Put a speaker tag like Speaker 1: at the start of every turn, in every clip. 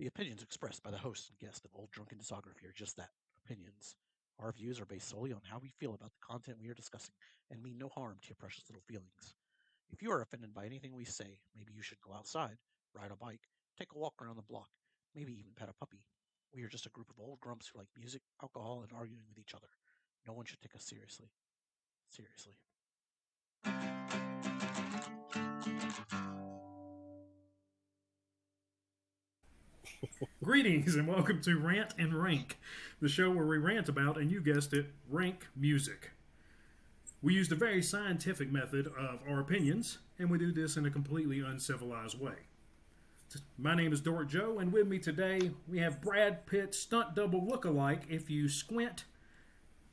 Speaker 1: The opinions expressed by the host and guest of Old Drunken Discography are just that, opinions. Our views are based solely on how we feel about the content we are discussing and mean no harm to your precious little feelings. If you are offended by anything we say, maybe you should go outside, ride a bike, take a walk around the block, maybe even pet a puppy. We are just a group of old grumps who like music, alcohol, and arguing with each other. No one should take us seriously. Seriously.
Speaker 2: Greetings and welcome to Rant and Rank, the show where we rant about, and you guessed it, rank music. We use the very scientific method of our opinions, and we do this in a completely uncivilized way. My name is Dork Joe, and with me today we have Brad Pitt stunt double look-alike. If you squint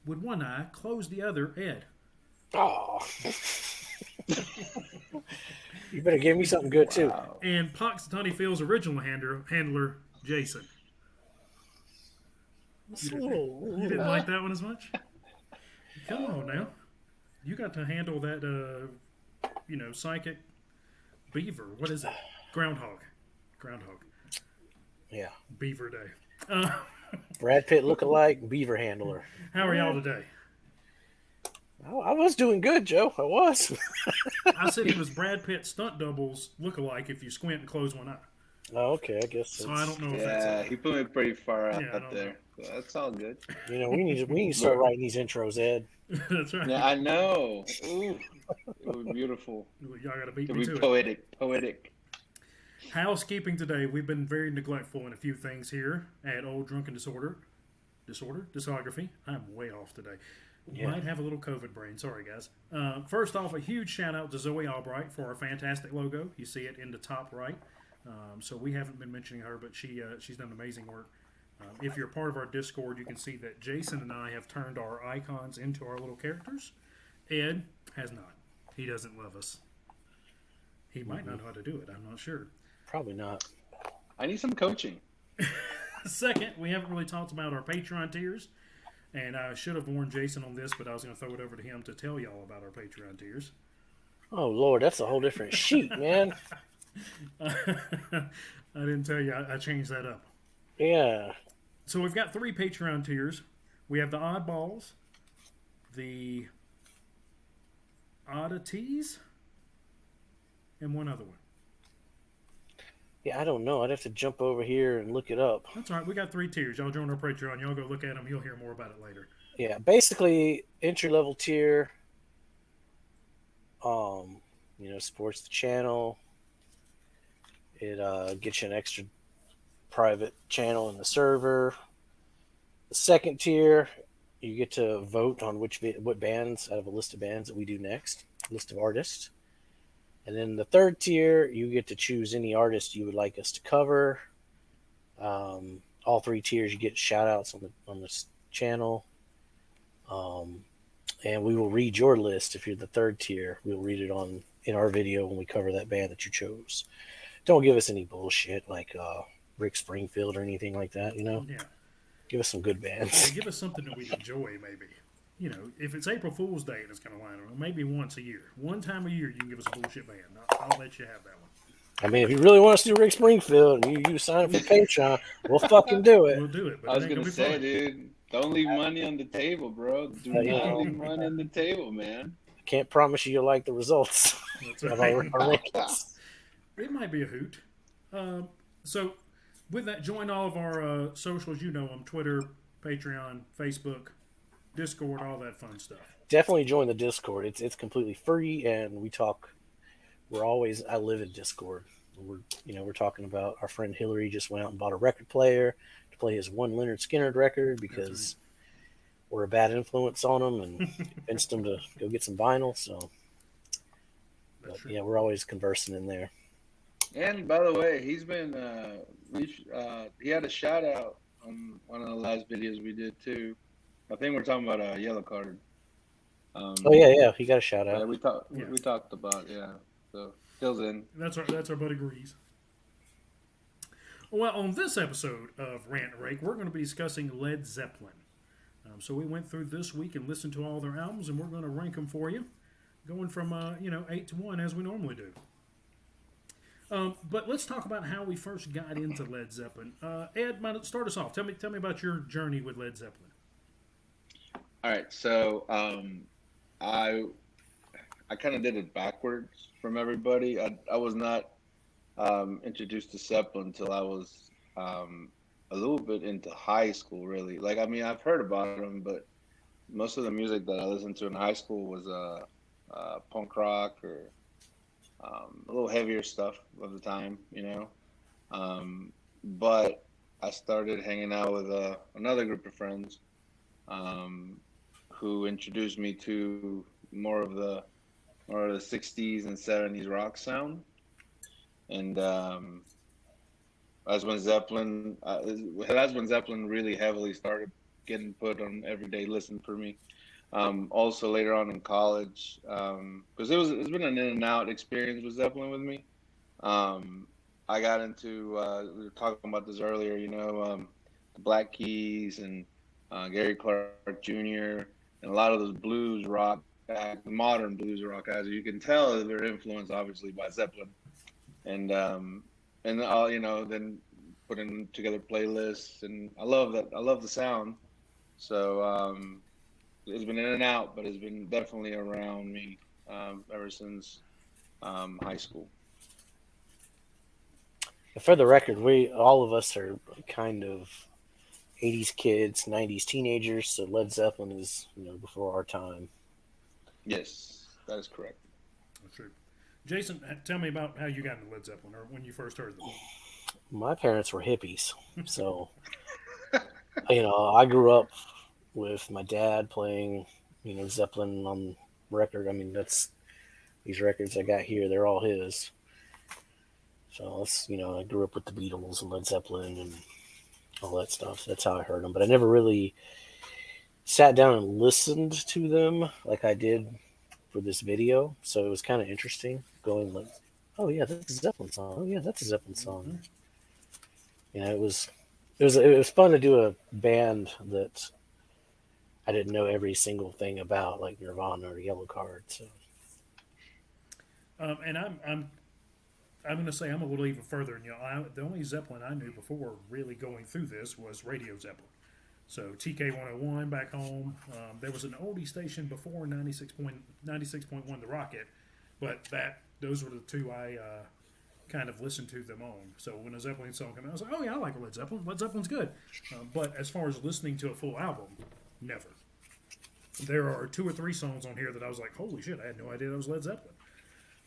Speaker 2: with one eye, close the other, Ed.
Speaker 3: Oh. You better give me something good too.
Speaker 2: And Pox Field's original handler, Jason. You didn't like that one as much? Come on now. You got to handle that, psychic beaver. What is it? Groundhog.
Speaker 3: Yeah.
Speaker 2: Beaver Day.
Speaker 3: Brad Pitt look-alike, beaver handler.
Speaker 2: How are y'all today?
Speaker 3: Oh, I was doing good, Joe. I was.
Speaker 2: I said he was Brad Pitt stunt doubles look-alike if you squint and close one eye.
Speaker 3: Oh, okay, I guess.
Speaker 2: So I don't know if
Speaker 4: he put me pretty far out
Speaker 2: Yeah,
Speaker 4: there. So that's all good.
Speaker 3: You know, we need to start writing these intros, Ed.
Speaker 2: That's right.
Speaker 4: Yeah, I know. Ooh, it was beautiful.
Speaker 2: Y'all got to beat
Speaker 4: It
Speaker 2: me
Speaker 4: was
Speaker 2: to it.
Speaker 4: poetic.
Speaker 2: Housekeeping today. We've been very neglectful in a few things here at Old Drunken Discography. I'm way off today.
Speaker 3: Yeah.
Speaker 2: Might have a little COVID brain. Sorry, guys. First off, a huge shout out to Zoe Albright for our fantastic logo. You see it in the top right. So we haven't been mentioning her, but she's done amazing work. If you're part of our Discord, you can see that Jason and I have turned our icons into our little characters. Ed has not. He doesn't love us. He might not know how to do it. I'm not sure.
Speaker 3: Probably not.
Speaker 4: I need some coaching.
Speaker 2: Second, we haven't really talked about our Patreon tiers. And I should have warned Jason on this, but I was going to throw it over to him to tell y'all about our Patreon tiers.
Speaker 3: Oh, Lord, that's a whole different sheet, man.
Speaker 2: I didn't tell you. I changed that up.
Speaker 3: Yeah.
Speaker 2: So we've got 3 Patreon tiers. We have the Oddballs, the Oddities, and one other one.
Speaker 3: Yeah, I don't know. I'd have to jump over here and look it up.
Speaker 2: That's all right. We got 3 tiers. Y'all join our Patreon. Y'all go look at them. You'll hear more about it later.
Speaker 3: Yeah, basically, entry-level tier, supports the channel. It gets you an extra private channel in the server. The second tier, you get to vote on what bands out of a list of bands that we do next, list of artists. And then the third tier, you get to choose any artist you would like us to cover. All 3 tiers, you get shout-outs on this channel. And we will read your list if you're the third tier. We'll read it in our video when we cover that band that you chose. Don't give us any bullshit like Rick Springfield or anything like that,
Speaker 2: Yeah.
Speaker 3: Give us some good bands.
Speaker 2: Yeah, give us something that we enjoy, maybe. If it's April Fool's Day and it's going to line up, maybe once a year. One time a year, you can give us a bullshit band. I'll let you have that one.
Speaker 3: I mean, if you really want us to do Rick Springfield and you sign up for Patreon, we'll fucking do it.
Speaker 2: We'll do it. But
Speaker 4: I was
Speaker 2: going to
Speaker 4: say, dude, don't leave money on the table, bro. Do not leave money on the table, man.
Speaker 3: I can't promise you'll like the results of our rankings.
Speaker 2: It might be a hoot. So, with that, join all of our socials. You know them: Twitter, Patreon, Facebook, Discord, all that fun stuff.
Speaker 3: Definitely join the Discord. It's completely free, and we talk. I live in Discord. We're talking about our friend Hillary just went out and bought a record player to play his one Leonard Skinner record because we're a bad influence on him and convinced him to go get some vinyl. So, yeah, we're always conversing in there.
Speaker 4: And by the way, he's been he had a shout out on one of the last videos we did too. I think we're talking about a yellow card.
Speaker 3: Yeah, he got a shout out.
Speaker 4: Yeah, we talked about So Phil's in.
Speaker 2: That's our buddy Grease. Well, on this episode of Rant Rank, we're going to be discussing Led Zeppelin. So we went through this week and listened to all their albums, and we're going to rank them for you, going from 8 to 1 as we normally do. But let's talk about how we first got into Led Zeppelin. Ed, start us off. Tell me about your journey with Led Zeppelin.
Speaker 4: All right, so I I kind of did it backwards from everybody. I was not introduced to Zeppelin until I was a little bit into high school, really. Like, I mean, I've heard about them, but most of the music that I listened to in high school was punk rock or a little heavier stuff of the time, you know. But I started hanging out with another group of friends um, who introduced me to more of the more of the '60s and '70s rock sound, and that's when Zeppelin really heavily started getting put on everyday listen for me. Also later on in college, because it's been an in and out experience with Zeppelin with me. Um, I got into we were talking about this earlier, the Black Keys and Gary Clark Jr. and a lot of those blues rock modern blues rock guys. You can tell that they're influenced obviously by Zeppelin, and then putting together playlists, and I love that. I love the sound. So it's been in and out, but it's been definitely around me ever since high school.
Speaker 3: For the record, we all of us are kind of 80s kids, 90s teenagers, so Led Zeppelin is, before our time.
Speaker 4: Yes, that is correct.
Speaker 2: That's true. Jason, tell me about how you got into Led Zeppelin or when you first heard them.
Speaker 3: My parents were hippies, so I grew up with my dad playing, Zeppelin on record. I mean, that's these records I got here, they're all his. So I grew up with the Beatles and Led Zeppelin and all that stuff. So that's how I heard them. But I never really sat down and listened to them like I did for this video. So it was kind of interesting going like, oh yeah, that's a Zeppelin song. Oh yeah, that's a Zeppelin
Speaker 2: Mm-hmm.
Speaker 3: song. It was fun to do a band that I didn't know every single thing about, like Nirvana or Yellow Card. So
Speaker 2: And I'm going to say I'm a little even further. And the only Zeppelin I knew before really going through this was Radio Zeppelin. So TK 101 back home. There was an oldie station before 96.1 The Rocket, but those were the two I kind of listened to them on. So when a Zeppelin song came out, I was like, oh yeah, I like Led Zeppelin. Led Zeppelin's good. But as far as listening to a full album, never. There are 2 or 3 songs on here that I was like, holy shit, I had no idea that was Led Zeppelin.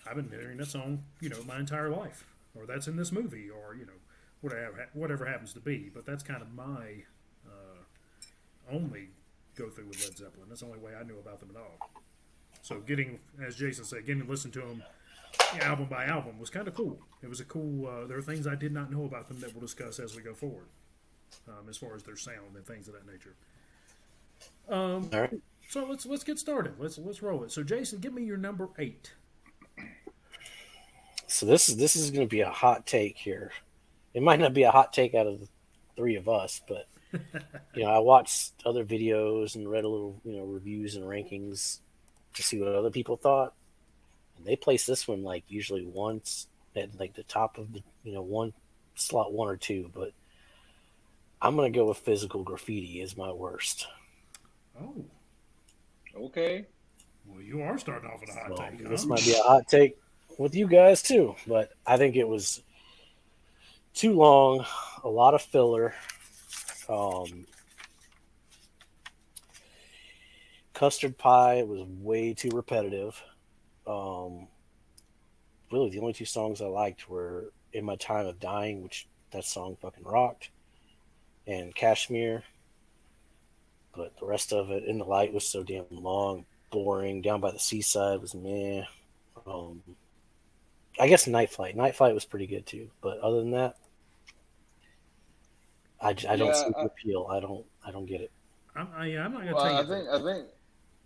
Speaker 2: I've been hearing that song, my entire life, or that's in this movie, or whatever happens to be. But that's kind of my only go through with Led Zeppelin. That's the only way I knew about them at all. So as Jason said, getting to listen to them album by album was kind of cool. It was a cool. There are things I did not know about them that we'll discuss as we go forward, as far as their sound and things of that nature.
Speaker 3: all right.
Speaker 2: So let's get started. Let's roll it. So Jason, give me your number 8.
Speaker 3: So this is going to be a hot take here. It might not be a hot take out of the 3 of us, but I watched other videos and read a little reviews and rankings to see what other people thought, and they place this one like usually once at like the top of the one slot 1 or 2, but I'm gonna go with Physical Graffiti as my worst.
Speaker 2: Oh,
Speaker 4: Okay.
Speaker 2: well, you are starting off with a hot take.
Speaker 3: This
Speaker 2: Huh?
Speaker 3: might be a hot take with you guys too, but I think it was too long, a lot of filler. Custard Pie was way too repetitive. Really, the only 2 songs I liked were In My Time of Dying, which that song fucking rocked, and Kashmir. But the rest of it, In the Light, was so damn long, boring. Down by the Seaside was meh. I guess Night Flight. Night Flight was pretty good too. But other than that, I don't
Speaker 4: Yeah.
Speaker 3: see the appeal. I don't get it.
Speaker 2: I'm not gonna
Speaker 4: Well,
Speaker 2: tell
Speaker 4: I
Speaker 2: you.
Speaker 4: think I think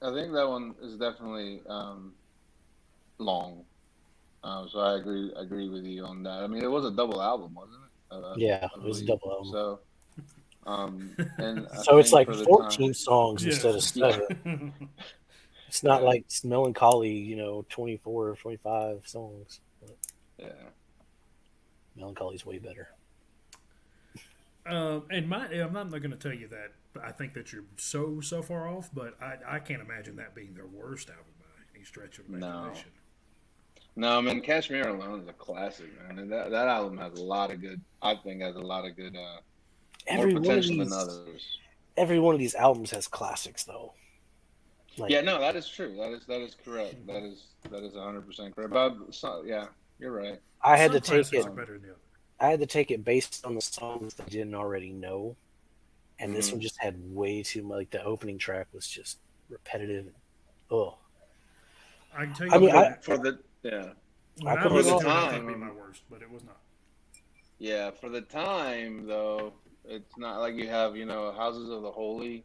Speaker 4: I think that one is definitely long. So I agree with you on that. I mean, it was a double album, wasn't it?
Speaker 3: Yeah,
Speaker 4: I
Speaker 3: it was a
Speaker 4: believe
Speaker 3: double album.
Speaker 4: so. And I
Speaker 3: So it's
Speaker 4: think
Speaker 3: like
Speaker 4: for the time,
Speaker 3: 14 songs instead of
Speaker 2: Yes.
Speaker 3: 7.
Speaker 4: yeah,
Speaker 3: It's not
Speaker 4: yeah,
Speaker 3: like Melancholy, 24 or 25 songs.
Speaker 4: yeah.
Speaker 3: Melancholy's way better.
Speaker 2: And I'm not going to tell you that I think that you're so far off, but I can't imagine that being their worst album by any stretch of
Speaker 4: No,
Speaker 2: imagination.
Speaker 4: no, man. Cashmere Alone is a classic, man. And that album has a lot of good. I think has a lot of good, more
Speaker 3: Every one of
Speaker 4: potential than
Speaker 3: these,
Speaker 4: others.
Speaker 3: every one of these albums has classics, though. Like
Speaker 4: Yeah, no, that is true. That is correct. That is 100% correct. But yeah, you're right.
Speaker 3: I had
Speaker 2: Some
Speaker 3: to take
Speaker 2: classics
Speaker 3: it.
Speaker 2: are better than the other.
Speaker 3: I had to take it based on the songs I didn't already know, and this
Speaker 4: Hmm.
Speaker 3: one just had way too much. Like the opening track was just repetitive. Oh,
Speaker 2: I can tell
Speaker 3: I
Speaker 2: you
Speaker 3: mean,
Speaker 2: when
Speaker 4: For the yeah,
Speaker 3: I
Speaker 2: I
Speaker 3: could be
Speaker 4: for the
Speaker 2: listened to
Speaker 3: wrong.
Speaker 2: it, I thought it'd be my
Speaker 4: time,
Speaker 2: worst, but it was not.
Speaker 4: yeah, for the time though, it's not like you have Houses of the Holy.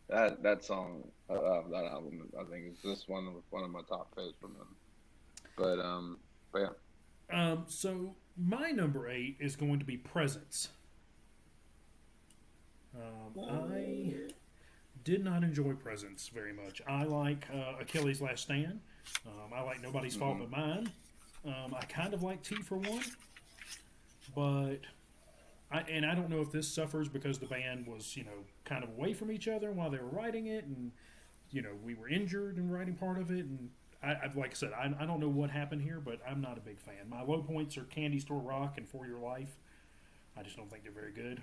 Speaker 4: That song, that album, I think is just one of my top faves from them. But but yeah.
Speaker 2: So my number 8 is going to be Presence. I did not enjoy Presence very much. I like Achilles' Last Stand. I like Nobody's Fault
Speaker 4: Hmm.
Speaker 2: But Mine. I kind of like T for One, but I don't know if this suffers because the band was kind of away from each other while they were writing it, and we were injured in writing part of it, and like I said, I don't know what happened here, but I'm not a big fan. My low points are Candy Store Rock and For Your Life. I just don't think they're very good.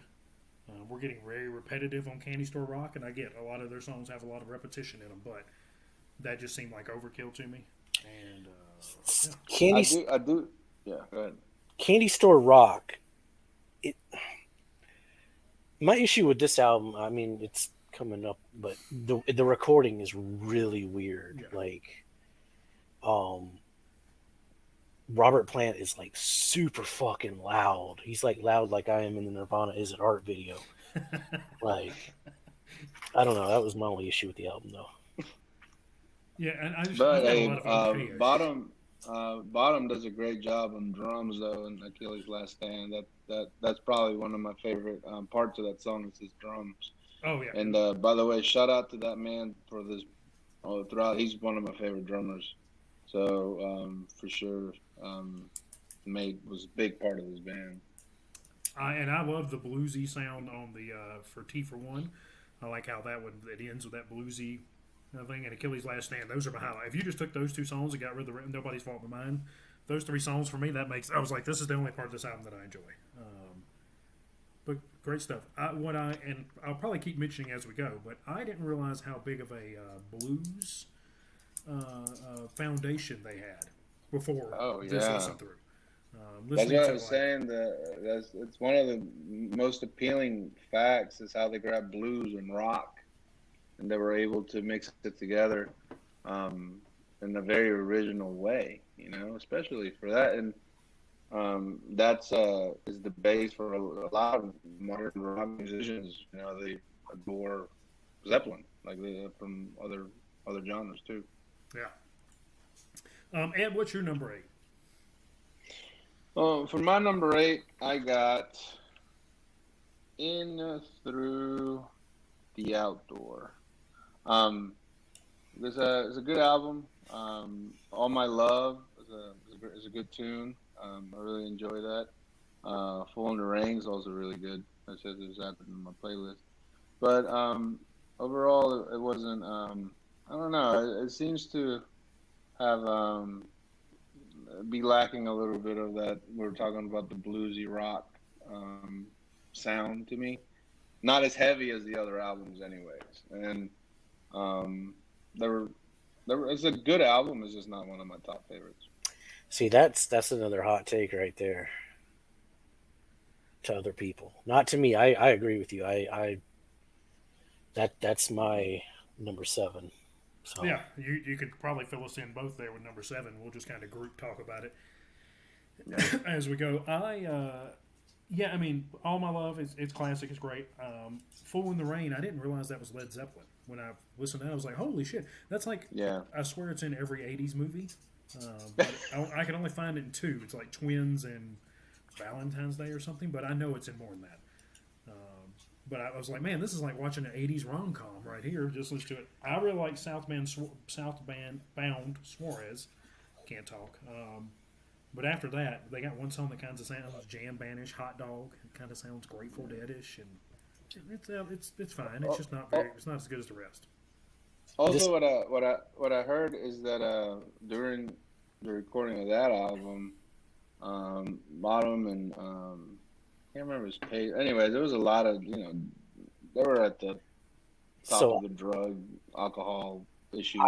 Speaker 2: We're getting very repetitive on Candy Store Rock, and I get a lot of their songs have a lot of repetition in them, but that just seemed like overkill to me. And yeah,
Speaker 3: Candy
Speaker 4: I do. Yeah, go ahead.
Speaker 3: Candy Store Rock. It, my issue with this album, I mean, it's coming up, but the recording is really weird.
Speaker 2: yeah.
Speaker 3: Like, um, Robert Plant is like super fucking loud. He's like loud like I am in the Nirvana Is It Art video. Like, I don't know. That was my only issue with the album, though.
Speaker 2: Yeah, and
Speaker 4: But
Speaker 2: I've got a lot
Speaker 4: hey,
Speaker 2: of okay issues.
Speaker 4: Bottom does a great job on drums though, in Achilles' Last Stand. That's probably one of my favorite parts of that song is his drums.
Speaker 2: Oh yeah,
Speaker 4: And by the way, shout out to that man for this. Throughout, he's one of my favorite drummers. So for sure, made was a big part of this band.
Speaker 2: I love the bluesy sound on the for T for One. I like how it ends with that bluesy thing. And Achilles' Last Stand. Those are my highlight. If you just took those two songs and got rid of the Nobody's Fault But Mine, those three songs for me, that makes I was like, this is the only part of this album that I enjoy. But great stuff. I'll probably keep mentioning as we go, but I didn't realize how big of a blues foundation they had before
Speaker 4: Oh
Speaker 2: this
Speaker 4: yeah.
Speaker 2: listen through.
Speaker 4: That's
Speaker 2: Listening
Speaker 4: what I
Speaker 2: to
Speaker 4: was
Speaker 2: like
Speaker 4: saying. It's one of the most appealing facts is how they grabbed blues and rock, and they were able to mix it together in a very original way. Especially for that, and that's is the base for a lot of modern rock musicians. They adore Zeppelin, like from other genres too.
Speaker 2: yeah. Ed, what's your number 8?
Speaker 4: For my number 8, I got In Through the Outdoor. Um, it's a good album. All My Love is a good tune. I really enjoy that. Full in the Rain is also really good. I said there's that in my playlist. But overall, it wasn't. I don't know. It seems to have be lacking a little bit of that. We're talking about the bluesy rock um, sound to me. Not as heavy as the other albums, anyways. And um, there were, it's a good album. It's just not one of my top favorites.
Speaker 3: See, that's another hot take right there to other people. Not to me. I agree with you. That's my number 7. So
Speaker 2: Yeah, you could probably fill us in both there with number 7. We'll just kind of group talk about it
Speaker 4: Yeah.
Speaker 2: as we go. Yeah, I mean, All My Love it's classic, it's great. Fool in the Rain, I didn't realize that was Led Zeppelin. When I listened to that, I was like, holy shit, that's like
Speaker 4: Yeah.
Speaker 2: I swear it's in every '80s movie. But I can only find it in 2. It's like Twins and Valentine's Day or something, but I know it's in more than that. But I was like, man, this is like watching an '80s rom com right here. Just listen to it. I really like Southbound Suarez. Can't talk. But after that, they got one song that kind of sounds jam bandish, hot dog. It kind of sounds Grateful Deadish, and it's fine. It's
Speaker 4: Oh,
Speaker 2: just not very.
Speaker 4: oh,
Speaker 2: It's not as good as the rest.
Speaker 3: This
Speaker 4: also, what I heard is that during the recording of that album, Bottom and can't remember his page. Anyway, there was a lot of they were at the top
Speaker 3: so
Speaker 4: of the drug alcohol
Speaker 3: I
Speaker 4: issues.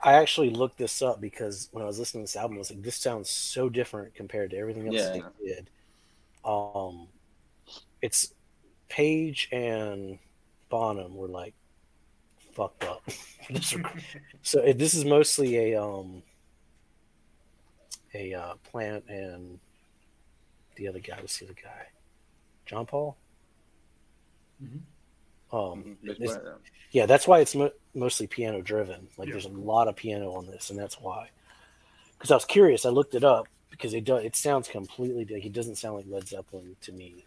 Speaker 3: I actually looked this up because when I was listening to this album, I was like, this sounds so different compared to everything else they
Speaker 4: Yeah.
Speaker 3: did. Um, it's Page and Bonham were like fucked up. So this is mostly a Plant and the other guy. What's the other guy? John Paul.
Speaker 2: Mm-hmm.
Speaker 4: Bass
Speaker 3: This,
Speaker 4: player.
Speaker 3: yeah, that's why it's mostly piano driven. Like
Speaker 2: Yeah.
Speaker 3: there's a lot of piano on this, and that's why. Because I was curious, I looked it up because it does. It sounds completely. He doesn't sound like Led Zeppelin to me.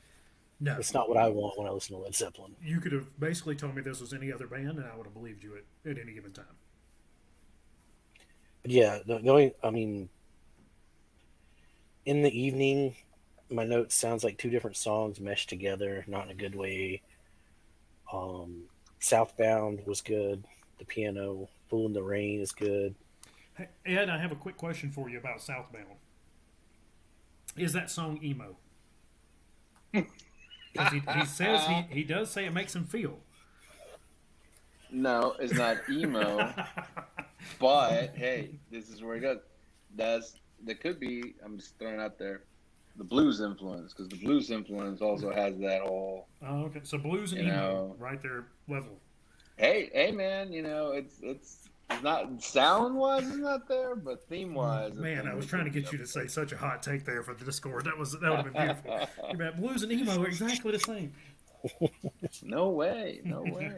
Speaker 2: No,
Speaker 3: It's not what I want when I listen to Led Zeppelin.
Speaker 2: you could have basically told me this was any other band, and I would have believed you at any given time.
Speaker 3: But yeah, the only. I mean, in the evening, my notes sounds like two different songs meshed together, not in a good way. Um, Southbound was good. The piano, Fool in the Rain is good.
Speaker 2: Hey, Ed, I have a quick question for you about Southbound. Is that song emo? Because he says he does say it makes him feel.
Speaker 4: No, it's not emo. But hey, this is where it goes. That could be. I'm just throwing out there the blues influence because the blues influence also has that whole
Speaker 2: Oh, okay. So blues and
Speaker 4: you
Speaker 2: emo,
Speaker 4: know.
Speaker 2: right there, level.
Speaker 4: Hey man, it's not sound wise, it's not there, but theme wise, I
Speaker 2: Man, I
Speaker 4: think
Speaker 2: was
Speaker 4: we
Speaker 2: trying to
Speaker 4: could be
Speaker 2: get
Speaker 4: up
Speaker 2: you to say such a hot take there for the Discord. That would have been beautiful.
Speaker 4: there.
Speaker 2: You bet blues and emo are exactly the same.
Speaker 4: No way, no way.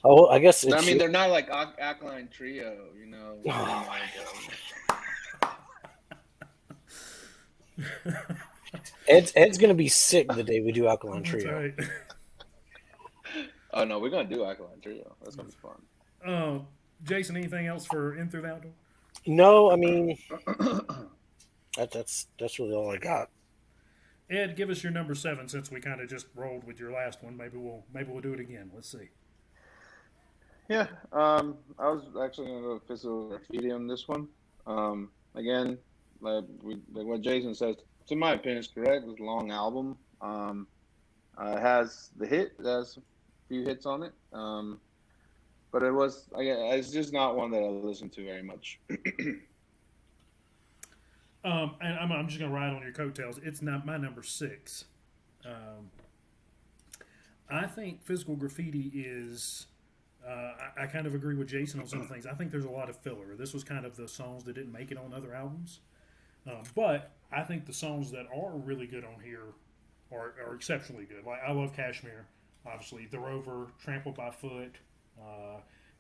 Speaker 3: Oh, I guess it
Speaker 4: I mean,
Speaker 3: should.
Speaker 4: they're not like Alkaline Trio,
Speaker 3: Oh,
Speaker 4: emo,
Speaker 3: Ed's gonna be sick the day we do Alkaline
Speaker 2: That's
Speaker 3: Trio.
Speaker 2: right.
Speaker 4: Oh no, we're gonna do Alkaline Trio. That's gonna be fun.
Speaker 2: Jason, anything else for In Through the Outdoor?
Speaker 3: No, I mean that's really all I got.
Speaker 2: Ed, give us your number 7 since we kind of just rolled with your last one. Maybe we'll do it again. Let's see.
Speaker 4: Yeah, I was actually gonna go physical graffiti on this one. Again, like what Jason says, to my opinion, is correct. It's a long album. It has it has a few hits on it. But it's just not one that I listen to very much.
Speaker 2: And I'm just going to ride on your coattails. It's not my number 6. Um, I think physical graffiti is. I kind of agree with Jason on some things. I think there's a lot of filler. This was kind of the songs that didn't make it on other albums. But I think the songs that are really good on here are exceptionally good. Like I love Kashmir, obviously. The Rover, Trampled by Foot,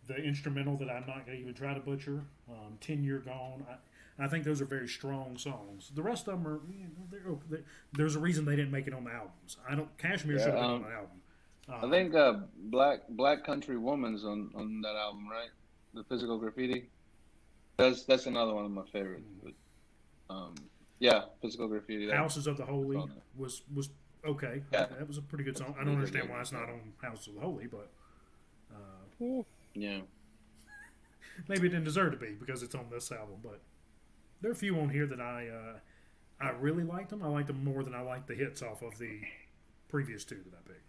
Speaker 2: the instrumental that I'm not going to even try to butcher, 10 Year Gone. I think those are very strong songs. The rest of them are, there's a reason they didn't make it on the albums. Kashmir should
Speaker 4: Yeah,
Speaker 2: have been on the album.
Speaker 4: I think Black Country Woman's on that album, right? The physical graffiti. That's another one of my favorites. But, yeah, physical graffiti.
Speaker 2: Houses of the
Speaker 4: That's
Speaker 2: Holy
Speaker 4: on there.
Speaker 2: was okay.
Speaker 4: Yeah,
Speaker 2: That was a pretty good song. I
Speaker 4: it
Speaker 2: don't
Speaker 4: is a
Speaker 2: understand
Speaker 4: good
Speaker 2: why
Speaker 4: one.
Speaker 2: it's not on Houses of the Holy, but
Speaker 4: Yeah.
Speaker 2: maybe it didn't deserve to be because it's on this album. But there are a few on here that I really liked them. I liked them more than I liked the hits off of the previous two that I picked.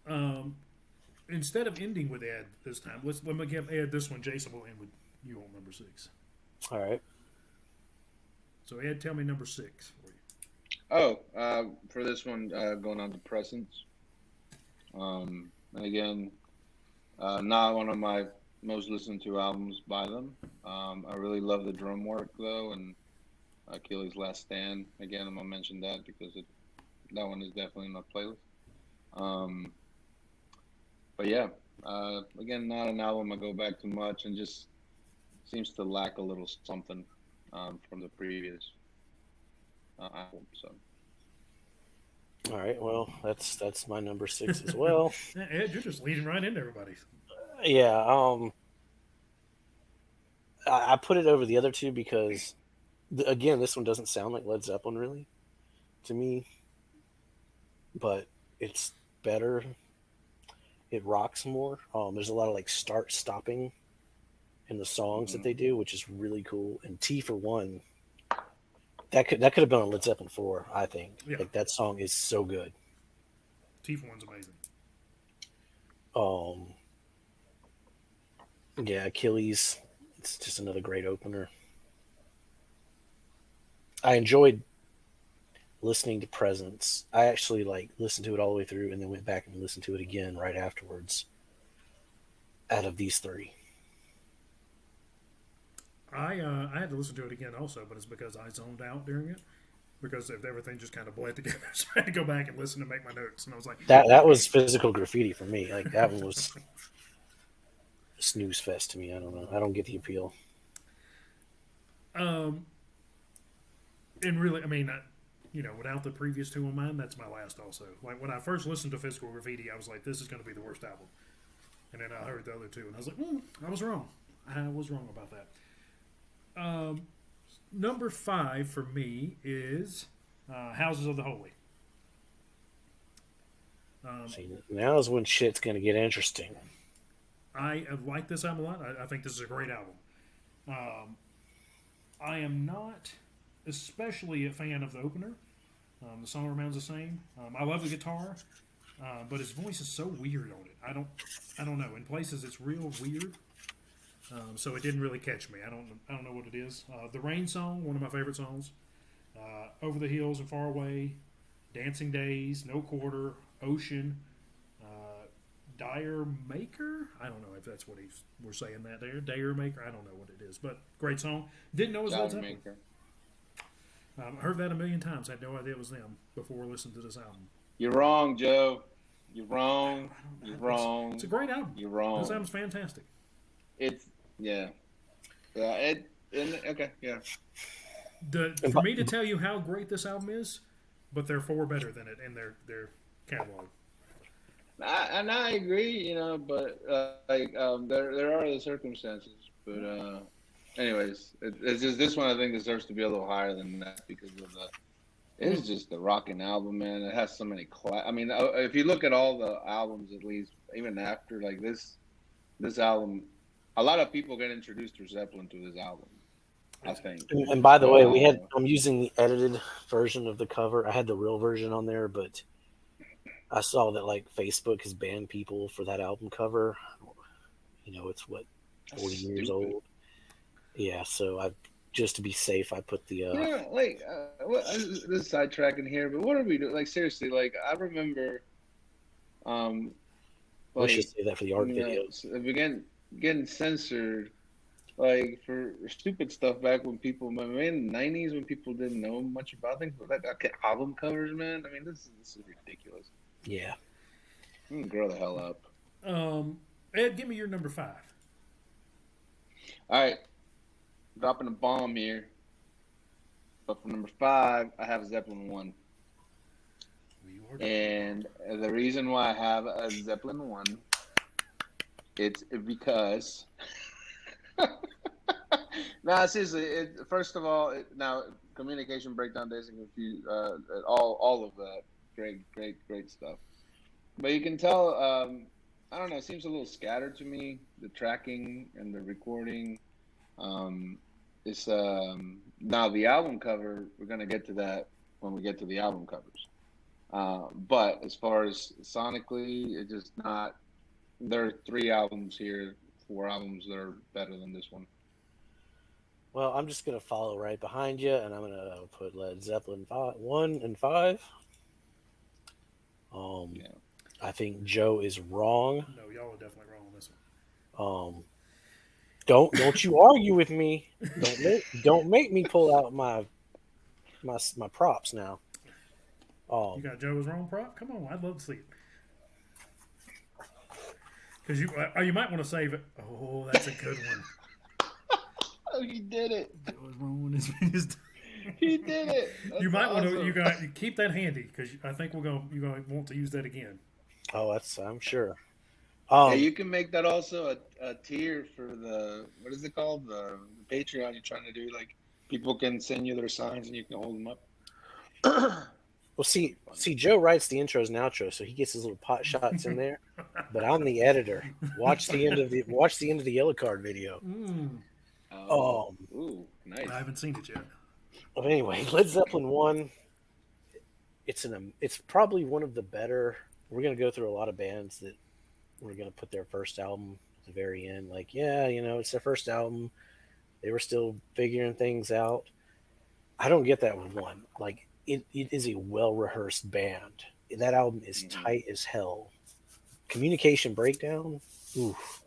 Speaker 4: Yeah.
Speaker 2: Instead of ending with Ed this time, let me give Ed this one. Jason will end with you on number 6.
Speaker 3: All right.
Speaker 2: So Ed, tell me number 6 for you.
Speaker 4: For this one, going on depressants. And again, not one of my most listened to albums by them. I really love the drum work though, and Achilles' Last Stand. Again, I'm gonna mention that because that one is definitely in my playlist. But yeah, again, not an album I go back to much, and just seems to lack a little something from the previous album. So
Speaker 3: All right. Well, that's my number 6 as well.
Speaker 2: Ed, you're just leading right into everybody's.
Speaker 3: Yeah. I put it over the other two because, again, this one doesn't sound like Led Zeppelin really to me, but it's better. It rocks more. There's a lot of like start stopping in the songs that they do, which is really cool. And T for One, that could have been on Led Zeppelin 4, I think.
Speaker 2: Yeah,
Speaker 3: Like that song is so good.
Speaker 2: T4's amazing.
Speaker 3: Um, yeah, Achilles. It's just another great opener. I enjoyed listening to Presence. I actually like listened to it all the way through and then went back and listened to it again right afterwards. Out of these three,
Speaker 2: I had to listen to it again also, but it's because I zoned out during it because if everything just kind of bled together. So I had to go back and listen to make my notes, and I was like,
Speaker 3: that was physical graffiti for me. Like that one was a snooze fest to me. I don't know. I don't get the appeal.
Speaker 2: um, and really, I mean, without the previous two on mine, that's my last. Also, like when I first listened to Physical Graffiti, I was like, this is going to be the worst album, and then I heard the other two, and I was like, I was wrong. I was wrong about that. Number 5 for me is Houses of the Holy.
Speaker 3: See, now is when shit's gonna get interesting.
Speaker 2: I like this album a lot. I think this is a great album. I am not especially a fan of the opener. The song remains the same. I love the guitar, but his voice is so weird on it. I don't know. In places, it's real weird. So it didn't really catch me. I don't know what it is. The Rain song, one of my favorite songs. Over the Hills and Far Away, Dancing Days, No Quarter, Ocean, Dire Maker. I don't know if that's what we're saying that there. Dire Maker. I don't know what it is, but great song. Didn't know it was Led Zeppelin. Heard that a million times. Had no idea it was them before listening to this album.
Speaker 4: You're wrong, Joe. You're wrong. You're wrong.
Speaker 2: It's a great album.
Speaker 4: You're wrong.
Speaker 2: This album's fantastic.
Speaker 4: It's okay, yeah.
Speaker 2: For me to tell you how great this album is, but there are 4 better than it in their catalog.
Speaker 4: I agree, but there are the circumstances. But anyways, it's just this one I think deserves to be a little higher than that because of it's just the rocking album, man. It has so many I mean, if you look at all the albums, at least even after like this album, a lot of people get introduced to Zeppelin through this album, I think.
Speaker 3: And by the way, I'm using the edited version of the cover. I had the real version on there, but I saw that like Facebook has banned people for that album cover. It's 40 years old. Yeah, so just to be safe, I put the.
Speaker 4: This is sidetracking here, but what are we doing? Like seriously, like I remember.
Speaker 3: We should say that for the art videos.
Speaker 4: Getting censored, like for stupid stuff back when people, in the 90s when people didn't know much about things, but like album covers, man. I mean, this is ridiculous.
Speaker 3: Yeah.
Speaker 4: Grow the hell up.
Speaker 2: Ed, give me your number 5.
Speaker 4: All right, dropping a bomb here. But for number 5, I have Zeppelin 1. And the reason why I have a Zeppelin 1, it's because... Nah, seriously, first of all, now, communication breakdown days and confuse, all of that. Great stuff. But you can tell, I don't know, it seems a little scattered to me, the tracking and the recording. It's now the album cover, we're going to get to that when we get to the album covers. But as far as sonically, it's just not. There are 3 albums here, 4 albums that are better than this one.
Speaker 3: Well, I'm just gonna follow right behind you, and I'm gonna put Led Zeppelin 1 and 5. I think Joe is wrong.
Speaker 2: No, y'all are definitely wrong on this one.
Speaker 3: Don't you argue with me. Don't make me pull out my props now.
Speaker 2: You got Joe was wrong prop? Come on, I'd love to see it. Because you might want to save it. Oh, that's a good one.
Speaker 4: Oh, you did it.
Speaker 2: Joe was wrong on his biggest.
Speaker 4: He did it. That's
Speaker 2: You might
Speaker 4: awesome.
Speaker 2: want to. You keep that handy because I think you're gonna want to use that again.
Speaker 3: Oh, I'm sure.
Speaker 4: Yeah,
Speaker 3: Um,
Speaker 4: you can make that also a tier for the what is it called? The Patreon you're trying to do. Like people can send you their signs and you can hold them up.
Speaker 3: well,
Speaker 4: That'd
Speaker 3: see,
Speaker 4: be fun.
Speaker 3: see, Joe writes the intros and outros, so he gets his little pot shots in there. But I'm the editor. Watch the end of the yellow card video.
Speaker 2: Mm,
Speaker 4: Oh,
Speaker 3: Um,
Speaker 4: ooh,
Speaker 2: I
Speaker 4: nice.
Speaker 2: haven't seen it yet.
Speaker 3: but anyway, Led Zeppelin one. It's probably one of the better. We're gonna go through a lot of bands that we're gonna put their first album at the very end. Like, yeah, it's their first album. They were still figuring things out. I don't get that with one. Like, it is a well rehearsed band. That album is
Speaker 4: Hmm.
Speaker 3: tight as hell. Communication Breakdown. Oof.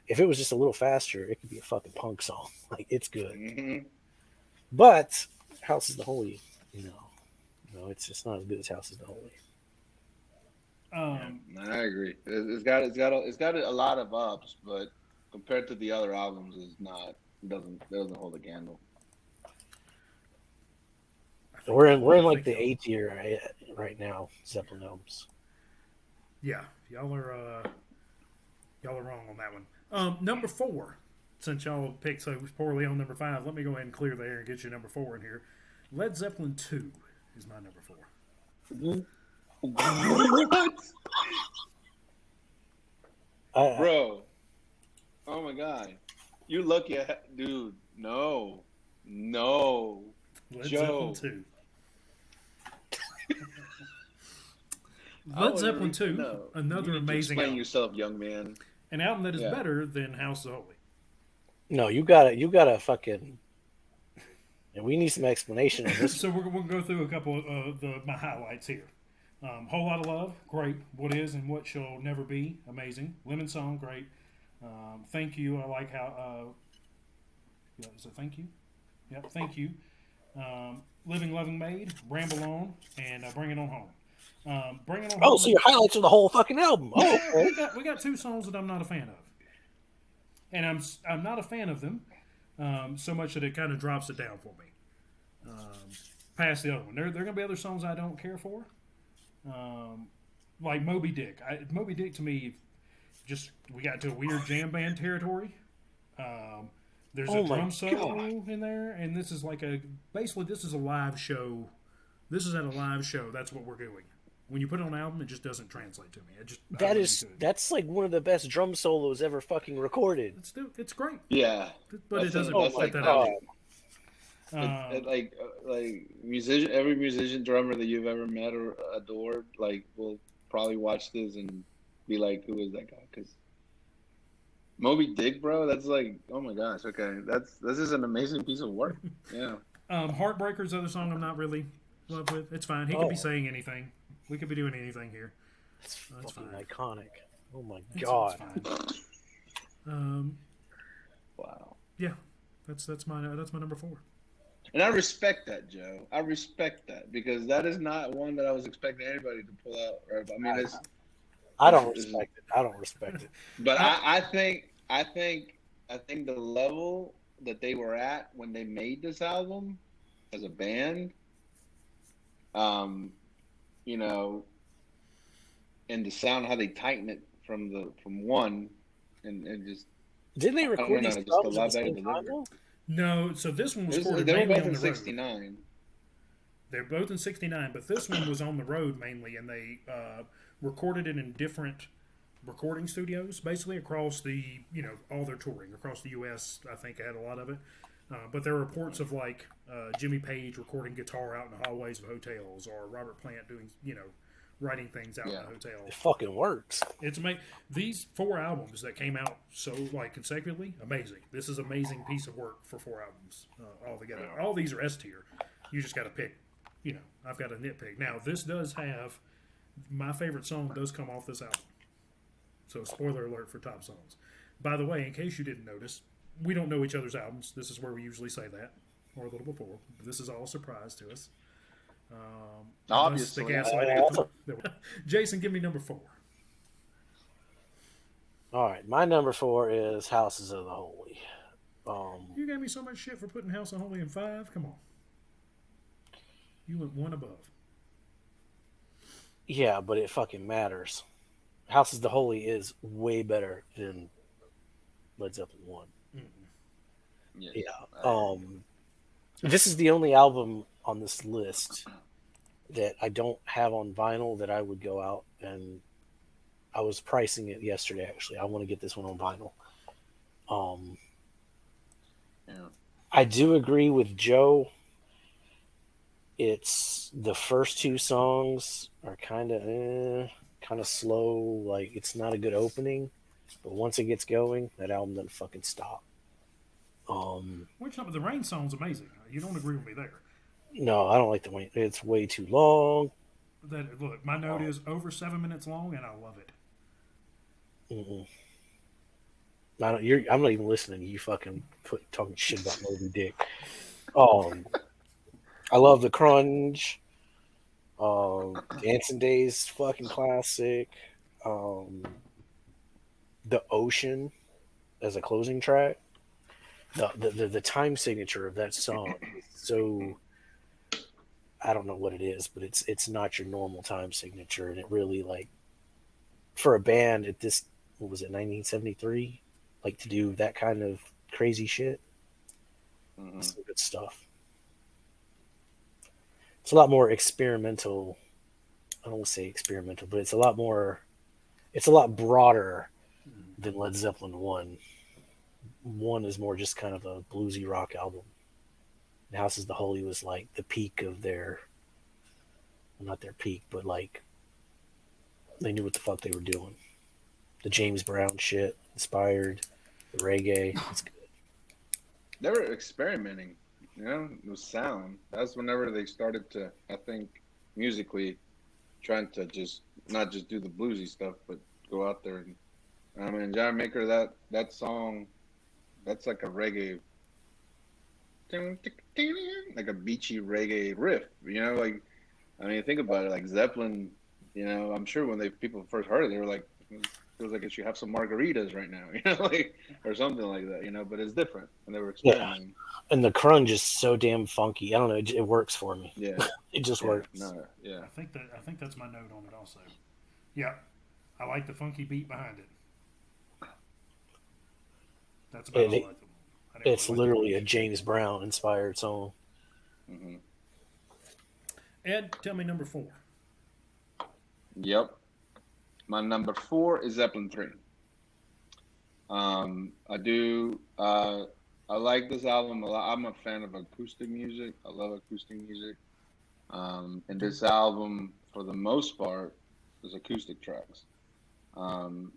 Speaker 3: If it was just a little faster, it could be a fucking punk song. Like, it's good.
Speaker 4: Hmm.
Speaker 3: But House is the Holy, you know, no, it's not as good as House is the Holy.
Speaker 4: Yeah,
Speaker 2: Um,
Speaker 4: I agree. It's got a lot of ups, but compared to the other albums, it's not. It doesn't hold a candle.
Speaker 2: I think
Speaker 3: We're in
Speaker 2: I
Speaker 3: like
Speaker 2: think
Speaker 3: the
Speaker 2: y'all.
Speaker 3: A tier right now. Zeppelin albums.
Speaker 2: Yeah, y'all are wrong on that one. Number 4. Since y'all picked so poorly on number 5, let me go ahead and clear the air and get you number 4 in here. Led Zeppelin 2 is my number 4.
Speaker 4: What,
Speaker 3: I
Speaker 4: bro? Oh my god, you lucky, dude. No, no,
Speaker 2: Led Zeppelin
Speaker 4: Joe.
Speaker 2: 2.
Speaker 4: I
Speaker 2: Led
Speaker 4: would
Speaker 2: Zeppelin 2,
Speaker 4: no. You
Speaker 2: another
Speaker 4: need to
Speaker 2: amazing
Speaker 4: explain
Speaker 2: album.
Speaker 4: yourself, young man.
Speaker 2: An album that is
Speaker 4: Yeah.
Speaker 2: better than House of Holy.
Speaker 3: no, you gotta fucking. And we need some explanation on this.
Speaker 2: So we'll go through a couple of my highlights here. Whole Lot of Love, great. What Is and What Shall Never Be, amazing. Lemon Song, great. Thank You, I like how. Yeah, is it Thank You? Yep, Thank You. Living Loving Maid, Ramble On, and Bring It On Home. Bring It On
Speaker 3: Oh, so
Speaker 2: Home.
Speaker 3: your highlights are the whole fucking album. Oh, okay.
Speaker 2: We got 2 songs that I'm not a fan of, and I'm not a fan of them so much that it kind of drops it down for me. Past the other one, there are gonna be other songs I don't care for, like Moby Dick. Moby Dick to me, just we got to a weird jam band territory. Um, there's a
Speaker 3: Oh my
Speaker 2: drum
Speaker 3: god.
Speaker 2: solo in there, and this is basically this is a live show. This is at a live show. That's what we're doing. When you put it on an album, it just doesn't translate to me. I really could.
Speaker 3: That's like one of the best drum solos ever fucking recorded.
Speaker 2: It's great,
Speaker 4: Yeah,
Speaker 2: but it doesn't
Speaker 3: Oh
Speaker 4: that's
Speaker 3: my
Speaker 2: fit
Speaker 4: like
Speaker 2: that
Speaker 3: god.
Speaker 2: album.
Speaker 4: heavy. It
Speaker 2: Um,
Speaker 4: like musician, every musician drummer that you've ever met or adored, like will probably watch this and be like, "Who is that guy?" Because Moby Dick, bro, that's like, oh my gosh, okay, this is an amazing piece of work. Yeah.
Speaker 2: Heartbreaker's other song I'm not really in love with. It's fine. He could be
Speaker 3: Oh,
Speaker 2: saying anything. We could be doing anything here.
Speaker 3: it's
Speaker 2: It's
Speaker 3: fucking
Speaker 2: fine.
Speaker 3: iconic. Oh my
Speaker 2: It's
Speaker 3: god.
Speaker 2: fine. Um,
Speaker 4: Wow.
Speaker 2: yeah, that's my number 4.
Speaker 4: And I respect that, Joe. I respect that because that is not one that I was expecting anybody to pull out. Right? I mean,
Speaker 3: I don't
Speaker 4: it's
Speaker 3: respect it. I don't respect it.
Speaker 4: but
Speaker 2: I,
Speaker 4: I think the level that they were at when they made this album as a band, um, you know, and the sound how they tighten it from one, and just
Speaker 3: Didn't they
Speaker 4: I don't
Speaker 3: record these
Speaker 4: know, just a
Speaker 3: drums at the
Speaker 4: lot better
Speaker 3: same time
Speaker 4: delivered.
Speaker 3: though?
Speaker 2: no, so this one was recorded
Speaker 4: They were
Speaker 2: mainly
Speaker 4: both
Speaker 2: on
Speaker 4: in
Speaker 2: the road.
Speaker 4: '69.
Speaker 2: They're both in '69, but this one was on the road mainly, and they recorded it in different recording studios, basically across all their touring across the U.S. I think I had a lot of it. But there are reports of like Jimmy Page recording guitar out in the hallways of hotels, or Robert Plant doing writing things out in
Speaker 4: Yeah.
Speaker 2: the hotel.
Speaker 3: It fucking works.
Speaker 2: It's amazing. These 4 albums that came out so like consecutively, amazing. This is an amazing piece of work for 4 albums all together. All these are S tier. You just got to pick. I've got a nitpick. Now this does have my favorite song does come off this album. So spoiler alert for top songs. By the way, in case you didn't notice, we don't know each other's albums. This is where we usually say that, or a little before. But this is all a surprise to us. Thus the
Speaker 4: Obviously,
Speaker 2: gaslighting. Jason, give me number 4.
Speaker 3: All right, my number 4 is Houses of the Holy.
Speaker 2: You gave me so much shit for putting House of Holy in 5. Come on. You went one above.
Speaker 3: Yeah, but it fucking matters. House is the Holy is way better than Led Zeppelin 1.
Speaker 2: Mm-mm.
Speaker 4: Yes,
Speaker 3: Yeah.
Speaker 4: I agree.
Speaker 3: This is the only album on this list that I don't have on vinyl that I would go out and I was pricing it yesterday actually. I want to get this one on vinyl. Um
Speaker 4: Yeah.
Speaker 3: I do agree with Joe. It's the first two songs are kind of slow, like it's not a good opening, but once it gets going, that album doesn't fucking stop. Um
Speaker 2: Which the Rain song's amazing. You don't agree with me there.
Speaker 3: no, I don't like the way it's way too long.
Speaker 2: That look, my note
Speaker 3: Um,
Speaker 2: is over 7 minutes long, and I love it.
Speaker 3: mm-mm. I'm not even listening to you fucking talking shit about Moby Dick. Um, I love the crunge. Dancing Days, fucking classic. Um, the Ocean as a closing track. The time signature of that song is so I don't know what it is, but it's not your normal time signature, and it really like for a band at this what was it 1973 like to do that kind of crazy shit.
Speaker 4: Hmm.
Speaker 3: That's some good stuff. It's a lot more experimental. I don't want to say experimental, but it's a lot more. It's a lot broader
Speaker 2: Mm.
Speaker 3: than Led Zeppelin one. One is more just kind of a bluesy rock album. And House is the Holy was like the peak of their, well, not their peak, but like they knew what the fuck they were doing. The James Brown shit inspired the reggae. It's good.
Speaker 4: They were experimenting, with sound. That's whenever they started to, I think, musically trying to just not just do the bluesy stuff, but go out there and I mean, John Maker, that song, that's like a reggae, like a beachy reggae riff. Like I mean, think about it. Like Zeppelin, I'm sure when they people first heard it, they were like, feels like it should have some margaritas right now, like or something like that. But it's different, and they were
Speaker 3: Yeah,
Speaker 4: experimenting.
Speaker 3: and the crunge is so damn funky. I don't know. It works for me.
Speaker 4: Yeah,
Speaker 3: It just
Speaker 4: yeah,
Speaker 3: works.
Speaker 4: no, yeah.
Speaker 2: I think that's my note on it also. Yeah, I like the funky beat behind it. That's about all
Speaker 3: It,
Speaker 2: I didn't really
Speaker 3: it's
Speaker 2: like the
Speaker 3: literally a
Speaker 2: crunch.
Speaker 3: James Brown inspired song.
Speaker 4: Hmm.
Speaker 2: Ed, tell me number four.
Speaker 4: Yep. My number four is Zeppelin 3. I do. I like this album a lot. I'm a fan of acoustic music. I love acoustic music. And
Speaker 2: Do
Speaker 4: this album, for the most part, is acoustic tracks. Um,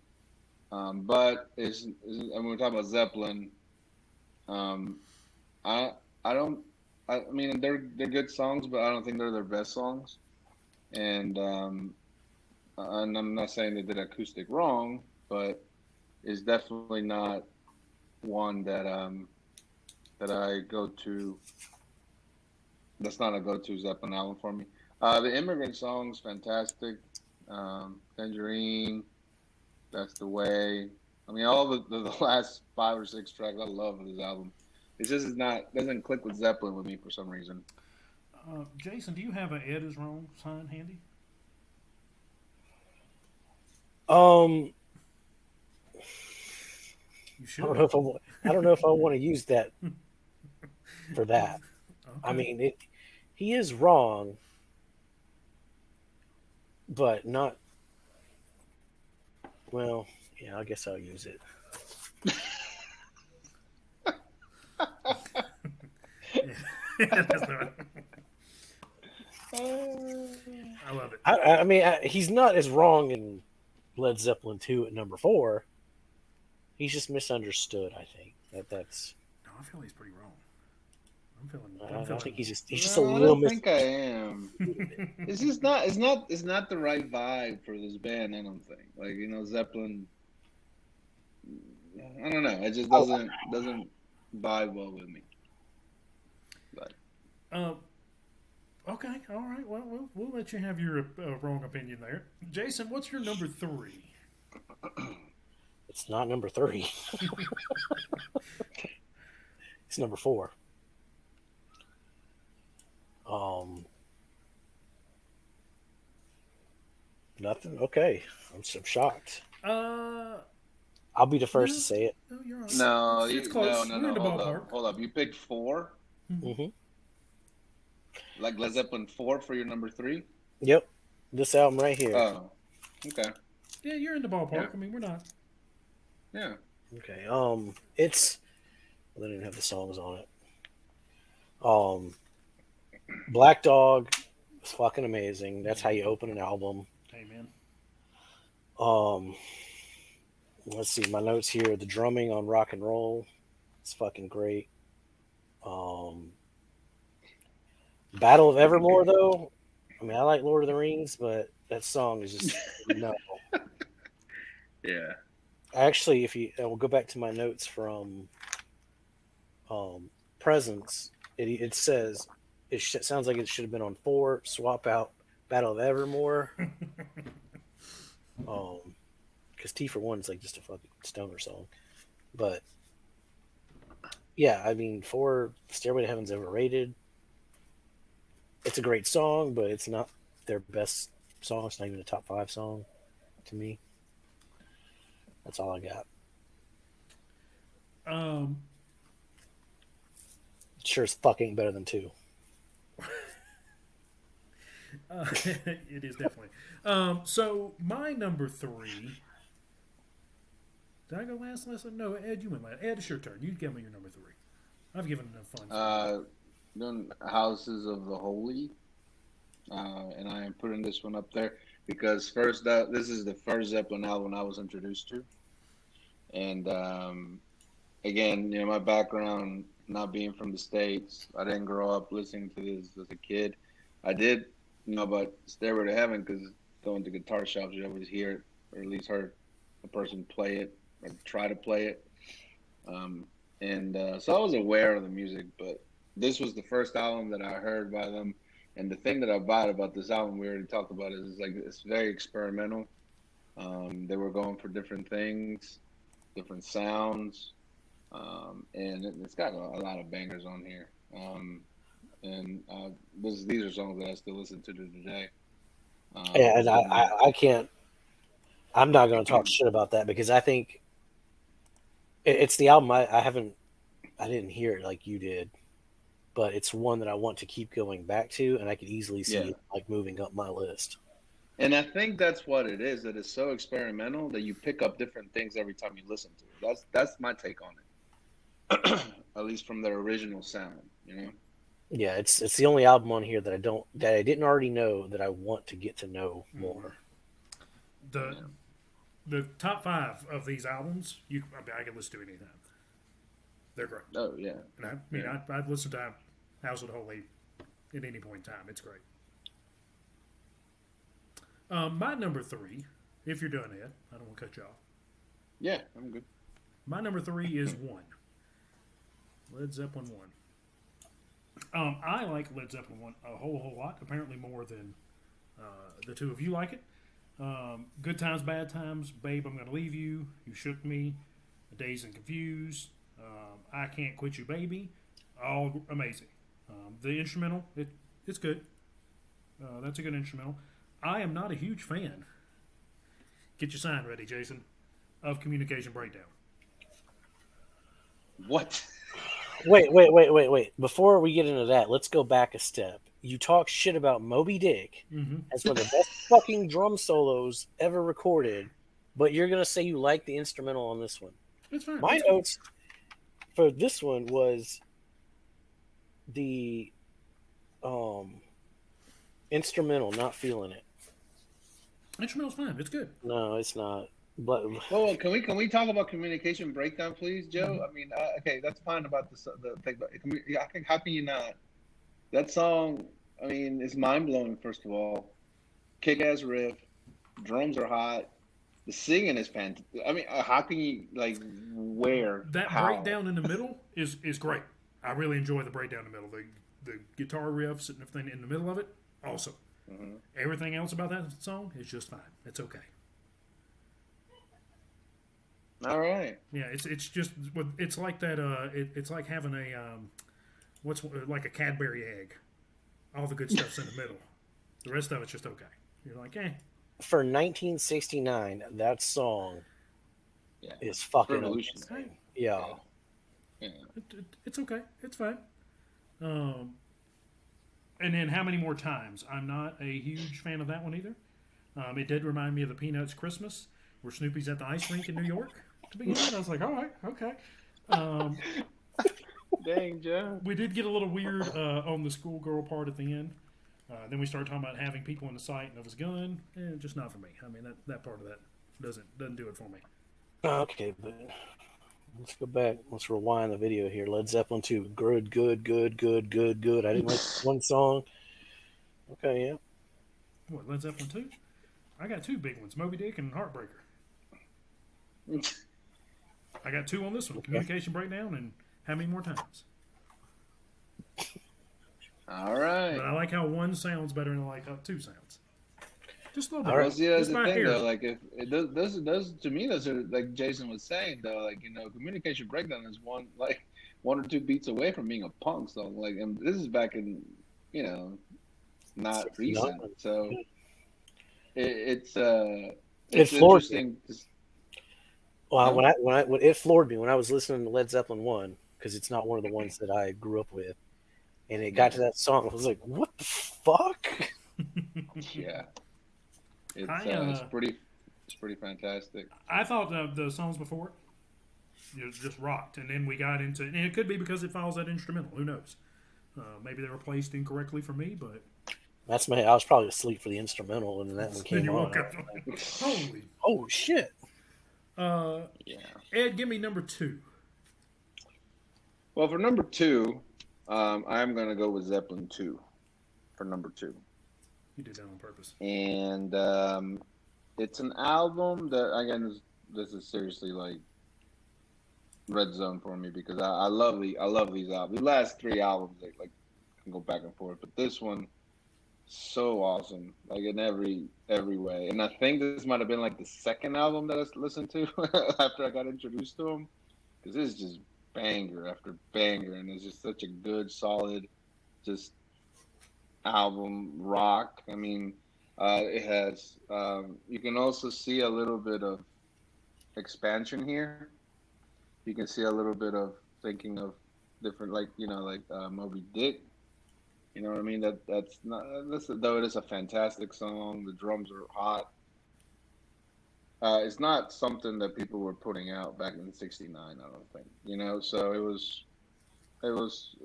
Speaker 4: but and when we talk about Zeppelin, um, I I don't. I mean, they're good songs, but I don't think they're their best songs. And and I'm not saying they did acoustic wrong, but it's definitely not one that I go to. That's not a go-to Zeppelin album for me. The Immigrant Song's fantastic. Tangerine, That's the Way. I mean, all the last five or six tracks I love of this album. It's just it's not doesn't click with Zeppelin with me for some reason.
Speaker 2: Jason, do you have an Ed is wrong sign handy?
Speaker 3: Um,
Speaker 2: You
Speaker 3: I don't know
Speaker 2: should.
Speaker 3: if I don't know if I want to use that for that. I
Speaker 2: Okay.
Speaker 3: mean, he is wrong, but not well. Yeah, I guess I'll use it.
Speaker 2: That's not,
Speaker 4: Uh,
Speaker 2: I love it.
Speaker 3: I mean, he's not as wrong in Led Zeppelin 2 at number 4. He's just misunderstood. I think that's.
Speaker 2: No, I feel he's pretty wrong. I'm feeling. I'm
Speaker 3: I think
Speaker 2: feeling.
Speaker 3: he's just a
Speaker 4: no, I
Speaker 3: little
Speaker 4: don't think I am. It's just not. It's not the right vibe for this band. I don't think. Like Zeppelin. I don't know. It just doesn't vibe well with me. But
Speaker 2: uh, okay. All right. Well, we'll let you have your wrong opinion there. Jason, what's your number three?
Speaker 3: It's not number 3. It's number 4. Um, Nothing. Okay, I'm shocked.
Speaker 2: Uh,
Speaker 3: I'll be the first to
Speaker 2: no,
Speaker 3: say it.
Speaker 2: no, you're all right.
Speaker 4: No,
Speaker 2: It's
Speaker 4: no,
Speaker 2: close.
Speaker 4: no,
Speaker 2: We're in
Speaker 4: no.
Speaker 2: the
Speaker 4: Hold up,
Speaker 2: ballpark.
Speaker 4: hold up. You picked four,
Speaker 2: Mhm.
Speaker 3: Hmm.
Speaker 4: like Led Zeppelin 4 for your number three.
Speaker 3: Yep, this album right here.
Speaker 4: Oh, okay,
Speaker 2: Yeah, you're in the
Speaker 4: yeah,
Speaker 2: ballpark. I mean, we're not.
Speaker 4: yeah.
Speaker 3: Okay. It's I don't even have the songs on it. Um, Black Dog is fucking amazing. That's how you open an album.
Speaker 2: Amen.
Speaker 3: Um, let's see my notes here. The drumming on Rock and Roll is fucking great. Um, Battle of Evermore though. I mean, I like Lord of the Rings, but that song is just no.
Speaker 4: Yeah.
Speaker 3: Actually, if you, I will go back to my notes from Presence. It says sounds like it should have been on 4. Swap out Battle of Evermore. Because T for One is like just a fucking stoner song. But yeah, I mean, 4 Stairway to Heaven's overrated. It's a great song, but it's not their best song. It's not even a top 5 song to me. That's all I got.
Speaker 2: Um,
Speaker 3: Sure as fuck ain't better than 2.
Speaker 2: it is definitely. So my number three. Did I go last? No, Ed, you went last. Ed, it's your turn. You give me your number three. I've given enough fun.
Speaker 4: Done Houses of the Holy, and I am putting this one up there because this is the first Zeppelin album I was introduced to, and again, my background not being from the States, I didn't grow up listening to this as a kid. I did know about Stairway to Heaven because going to guitar shops, you always hear it, or at least heard a person play it or try to play it. And so I was aware of the music, but this was the first album that I heard by them. And the thing that I bought about this album, we already talked about, is like it's very experimental. They were going for different things, different sounds, and it's got a lot of bangers on here. And these are songs that I still listen to today.
Speaker 3: And
Speaker 4: And
Speaker 3: I can't. I'm not going to talk shit about that because I think it's the album I haven't. I didn't hear it like you did, but it's one that I want to keep going back to, and I could easily see
Speaker 4: yeah,
Speaker 3: it like moving up my list.
Speaker 4: and I think that's what it is. That it's so experimental that you pick up different things every time you listen to it. That's my take on it, at least from their original sound.
Speaker 3: Yeah, it's the only album on here that I didn't already know that I want to get to know
Speaker 2: Mm-hmm.
Speaker 3: more.
Speaker 2: The
Speaker 4: Yeah.
Speaker 2: the top five of these albums, I can listen to anytime. They're great,
Speaker 4: Oh yeah,
Speaker 2: and I mean
Speaker 4: yeah.
Speaker 2: I'd listen to House of the Holy at any point in time. It's great. My number three, if you're done, Ed, I don't want to cut you off.
Speaker 4: Yeah, I'm good.
Speaker 2: My number three is one. Led Zeppelin one. I like Led Zeppelin one a whole lot. Apparently more than the two of you like it. Good times, bad times, babe, I'm gonna leave you. You shook me. Dazed and confused. I can't quit you, baby. All amazing. The instrumental, it's good. That's a good instrumental. I am not a huge fan. Get your sign ready, Jason. Of Communication Breakdown.
Speaker 4: What?
Speaker 3: Wait. Before we get into that, let's go back a step. You talk shit about Moby Dick
Speaker 2: Mm-hmm.
Speaker 3: as one of the best fucking drum solos ever recorded, but you're gonna say you like the instrumental on this one.
Speaker 2: It's fine.
Speaker 3: My
Speaker 2: It's good.
Speaker 3: notes for this one was the instrumental, not feeling it.
Speaker 2: Instrumental's fine. It's good.
Speaker 3: No, it's not. But
Speaker 4: Well, can we talk about Communication Breakdown, please, Joe?
Speaker 2: Mm-hmm.
Speaker 4: I mean, okay, that's fine about the thing, but how can you not? That song, I mean, it's mind blowing. First of all, kick ass riff, drums are hot, the singing is fantastic. I mean, how can you like where
Speaker 2: That
Speaker 4: how?
Speaker 2: breakdown in the middle is great. I really enjoy the breakdown in the middle. The guitar riffs and everything in the middle of it, awesome.
Speaker 4: Mhm.
Speaker 2: Everything else about that song is just fine. It's okay.
Speaker 4: All right.
Speaker 2: Yeah, it's just it's like that. It's like having a what's like a Cadbury egg. All the good stuff's in the middle. The rest of it's just okay. You're like,
Speaker 3: for 1969, that song
Speaker 4: Yeah,
Speaker 3: is
Speaker 4: it's
Speaker 3: fucking
Speaker 2: Hey,
Speaker 3: amazing.
Speaker 4: revolutionary.
Speaker 3: Yeah.
Speaker 4: Yeah, yeah.
Speaker 2: it's okay. It's fine. Um, and then how many more times? I'm not a huge fan of that one either. It did remind me of the Peanuts Christmas, where Snoopy's at the ice rink in New York to begin with. I was like, all right, okay. Um,
Speaker 4: Dang, Joe.
Speaker 2: we did get a little weird on the schoolgirl part at the end. Then we started talking about having people in the sight and of his gun. Just not for me. I mean, that part of that doesn't do it for me.
Speaker 3: Okay, but let's go back. Let's rewind the video here. Led Zeppelin 2. Good, good, good, good, good, good. I didn't like one song. Okay, yeah.
Speaker 2: What, Led Zeppelin 2? I got two big ones, Moby Dick and Heartbreaker. I got two on this one,
Speaker 3: Okay.
Speaker 2: Communication Breakdown and How Many More Times.
Speaker 4: All right.
Speaker 2: But I like how one sounds better than I like how two sounds. Just a little
Speaker 3: All
Speaker 2: bit.
Speaker 3: right.
Speaker 4: Well, see, that's
Speaker 2: Just
Speaker 4: the
Speaker 2: by
Speaker 4: thing
Speaker 2: hair.
Speaker 4: though. Like, if it does, those to me, those are like Jason was saying though. Like, communication breakdown is one or two beats away from being a punk song. Like, and this is back in, you know, not
Speaker 3: 69.
Speaker 4: recent. So it's
Speaker 3: It
Speaker 4: it's
Speaker 3: floored me.
Speaker 4: interesting.
Speaker 3: Well,
Speaker 4: Huh?
Speaker 3: when it floored me when I was listening to Led Zeppelin 1, because it's not one of the ones that I grew up with, and it got
Speaker 4: Yeah,
Speaker 3: to that song, I was like, what the fuck?
Speaker 4: yeah.
Speaker 2: I
Speaker 4: It's pretty fantastic.
Speaker 2: I thought the songs before it just rocked, and then we got into, and it could be because it follows that instrumental. Who knows? Maybe they were placed incorrectly for me, but
Speaker 3: I was probably asleep for the instrumental, and then that one
Speaker 2: then
Speaker 3: came
Speaker 2: you
Speaker 3: on.
Speaker 2: woke up. Holy.
Speaker 3: Oh, shit.
Speaker 2: Uh,
Speaker 4: Yeah.
Speaker 2: Ed, give me number two.
Speaker 4: Well, for number two, I'm gonna go with Zeppelin 2 for number two,
Speaker 2: You did that on purpose.
Speaker 4: and it's an album that again this is seriously like red zone for me because I love these albums. The last three albums like can go back and forth, but this one so awesome, like in every way. And I think this might have been like the second album that I listened to after I got introduced to him because this is just banger after banger, and it's just such a good solid just album rock. I mean, it has. You can also see a little bit of expansion here. You can see a little bit of thinking of different, like Moby Dick. You know what I mean? That's not. This though it is a fantastic song. The drums are hot. It's not something that people were putting out back in '69. I don't think. So it was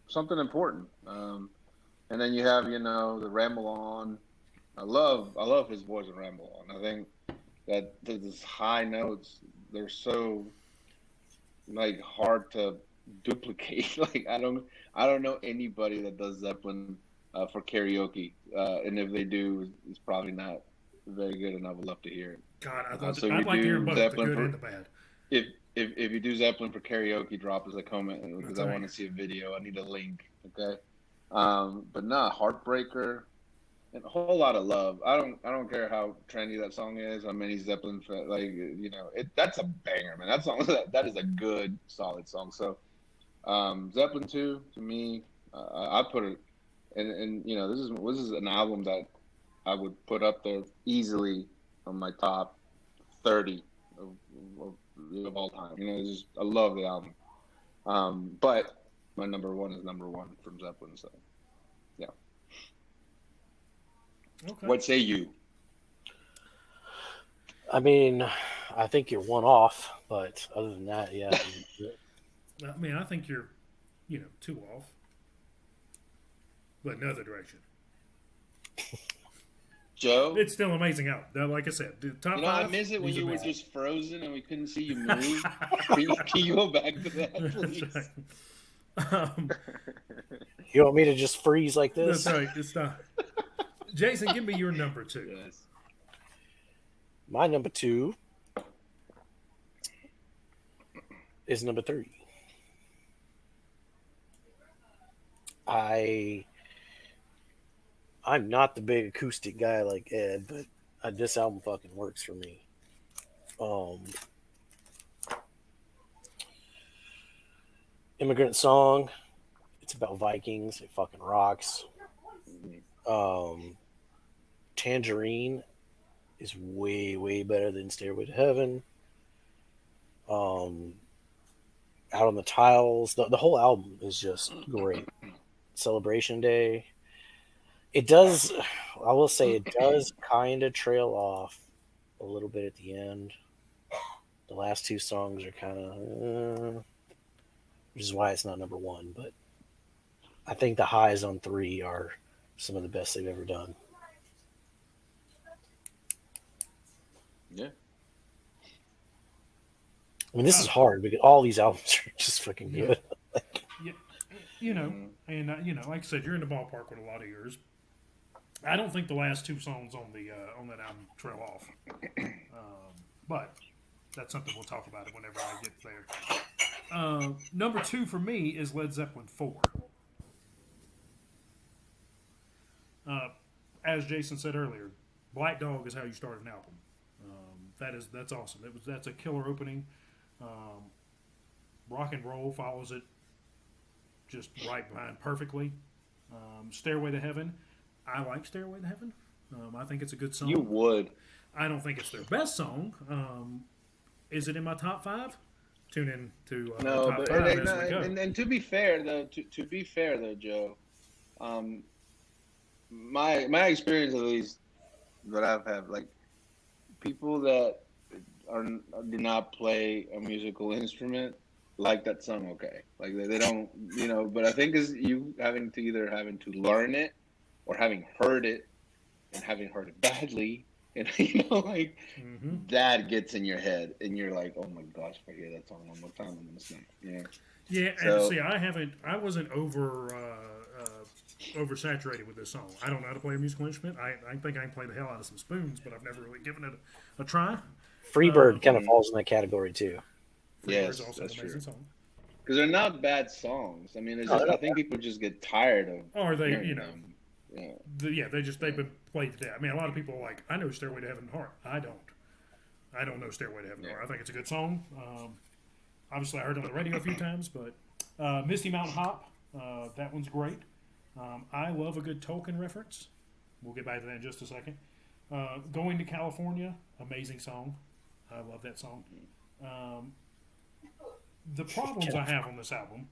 Speaker 4: something important. And then you have the Ramble On. I love his voice in Ramble On. I think that these high notes they're so like hard to duplicate. Like I don't know anybody that does Zeppelin for karaoke, and if they do, it's probably not very good, and I would love to hear it.
Speaker 2: God,
Speaker 4: So if you
Speaker 2: I'd like to hear them
Speaker 4: do
Speaker 2: both, the
Speaker 4: Zeppelin
Speaker 2: good
Speaker 4: for
Speaker 2: and the bad.
Speaker 4: if you do Zeppelin for karaoke, drop us a comment because
Speaker 2: That's
Speaker 4: I
Speaker 2: all right.
Speaker 4: want to see a video. I need a link. Okay. But nah, Heartbreaker and a whole lot of love. I don't care how trendy that song is. I'm any Zeppelin fan. Like that's a banger, man. That song that is a good solid song. So Zeppelin 2 to me, I put it, and this is an album that I would put up there easily on my top 30 of, of, of all time. I love the album. But my number one is number one from Zeppelin. So yeah,
Speaker 2: Okay.
Speaker 4: what say you?
Speaker 3: I mean, I think you're one off, but other than that, yeah.
Speaker 2: I mean, I think you're, two off, but in other direction.
Speaker 4: Joe?
Speaker 2: It's still amazing album. Like I said, the top
Speaker 4: I
Speaker 2: five.
Speaker 4: miss it when
Speaker 2: these are
Speaker 4: you were
Speaker 2: best.
Speaker 4: just frozen and we couldn't see you move. Can you go back to that, please?
Speaker 2: That's right.
Speaker 3: You want me to just freeze like this?
Speaker 2: That's right. It's not. Jason, give me your number two.
Speaker 4: Yes.
Speaker 3: My number two is number three. I'm not the big acoustic guy like Ed, but this album fucking works for me. Immigrant Song. It's about Vikings. It fucking rocks. Tangerine is way, way better than Stairway to Heaven. Um, Out on the Tiles, the whole album is just great. Celebration Day. It does, I will say, it does kind of trail off a little bit at the end. The last two songs are kind of, which is why it's not number one. But I think the highs on 3 are some of the best they've ever done.
Speaker 4: Yeah.
Speaker 3: I mean, this is hard because all these albums are just fucking
Speaker 2: Yeah.
Speaker 3: good.
Speaker 2: Yeah, and like I said, you're in the ballpark with a lot of yours. I don't think the last two songs on that album trail off, but that's something we'll talk about it whenever I get there. Number 2 for me is Led Zeppelin 4. As Jason said earlier, Black Dog is how you start an album. That's awesome. That's a killer opening. Rock and Roll follows it just right behind perfectly. Stairway to Heaven, I like Stairway to Heaven. I think it's a good song.
Speaker 4: You would.
Speaker 2: I don't think it's their best song. Is it in my top 5? Tune in to
Speaker 4: No,
Speaker 2: top
Speaker 4: but
Speaker 2: 5 as we go.
Speaker 4: and to be fair though, Joe, my experience at least that I've had, like people that do not play a musical instrument like that song. Okay, like they don't, But I think is you having to learn it or having heard it and having heard it badly. And that gets in your head, and you're like, "Oh my gosh, if I hear that song one more time, I'm gonna snap."
Speaker 2: Yeah,
Speaker 4: So,
Speaker 2: and see, I wasn't oversaturated with this song. I don't know how to play a musical instrument. I think I can play the hell out of some spoons, but I've never really given it a try.
Speaker 3: Freebird kind of falls in that category too.
Speaker 2: Freebird's
Speaker 4: yes,
Speaker 2: also
Speaker 4: that's
Speaker 2: an amazing
Speaker 4: true.
Speaker 2: song.
Speaker 4: Because they're not bad songs. I mean, it's just I think people just get tired of.
Speaker 2: Or they,
Speaker 4: hearing them. Yeah.
Speaker 2: they've been played to death. I mean, a lot of people are like, I know Stairway to Heaven Heart. I don't know Stairway to Heaven Heart. I think it's a good song. Obviously, I heard it on the radio a few times, but Misty Mountain Hop, that one's great. I love a good Tolkien reference. We'll get back to that in just a second. Going to California, amazing song. I love that song. The problems I have on this album,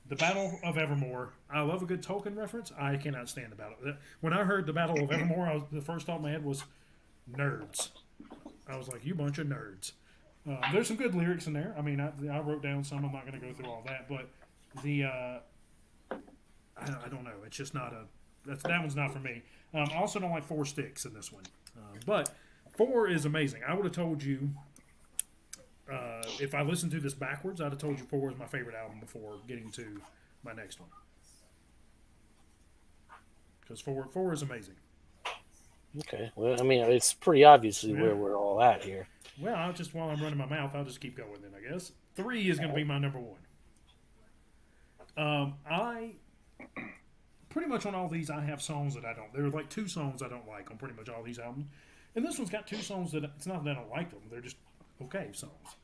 Speaker 2: the Battle of Evermore. I love a good Tolkien reference. I cannot stand the Battle. When I heard the Battle of Evermore, the first thought in my head was nerds. I was like, you bunch of nerds. There's some good lyrics in there. I mean, I wrote down some. I'm not going to go through all that, but I don't know. It's just not that one's not for me. I also don't like 4 Sticks in this one, but 4 is amazing. I would have told you if I listened to this backwards, I'd have told you 4 is my favorite album before getting to my next one. Because 4 is amazing.
Speaker 3: Okay. Well, I mean, it's pretty obviously where we're all at here.
Speaker 2: Well, while I'm running my mouth, I'll just keep going then, I guess. 3 is going to be my number 1. I pretty much on all these, I have songs that I don't. There are like 2 songs I don't like on pretty much all these albums. And this one's got 2 songs that it's not that I don't like them. They're just okay songs.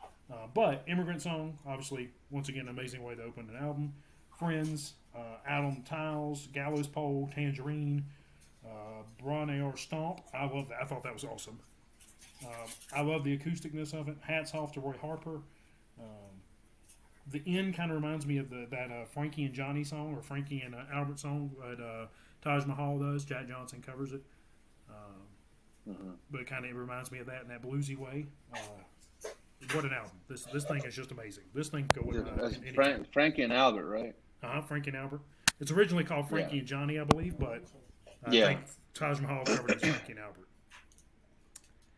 Speaker 2: But Immigrant Song, obviously, once again, an amazing way to open an album. Friends, Out on the Tiles, Gallows Pole, Tangerine, Bronne or Stomp. I love that. I thought that was awesome. I love the acousticness of it. Hats off to Roy Harper. The end kind of reminds me of that Frankie and Johnny song, or Frankie and Albert song that Taj Mahal does. Jack Johnson covers it. But it kind of reminds me of that in that bluesy way. What an album! This thing is just amazing. This thing can go
Speaker 4: That's Frankie and Albert, right?
Speaker 2: Frankie and Albert. It's originally called Frankie and Johnny, I believe, but I think Taj Mahal covered it as Frankie and Albert.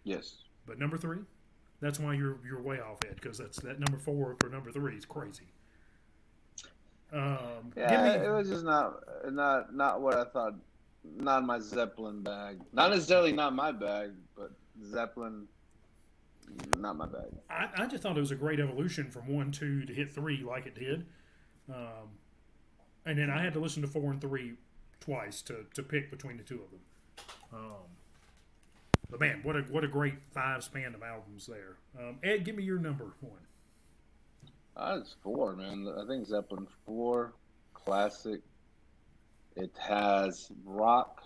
Speaker 4: Yes.
Speaker 2: But number 3, that's why you're way off, Ed, because that number 4 for number 3 is crazy.
Speaker 4: It was just not what I thought. Not my Zeppelin bag. Not necessarily not my bag, but Zeppelin, not my bag.
Speaker 2: I just thought it was a great evolution from 1, 2 to hit 3 like it did. And then I had to listen to 4 and 3 twice to pick between the 2 of them. But man, what a great 5 span of albums there. Ed, give me your number 1.
Speaker 4: It's 4, man. I think Zeppelin 4, classic. It has rock,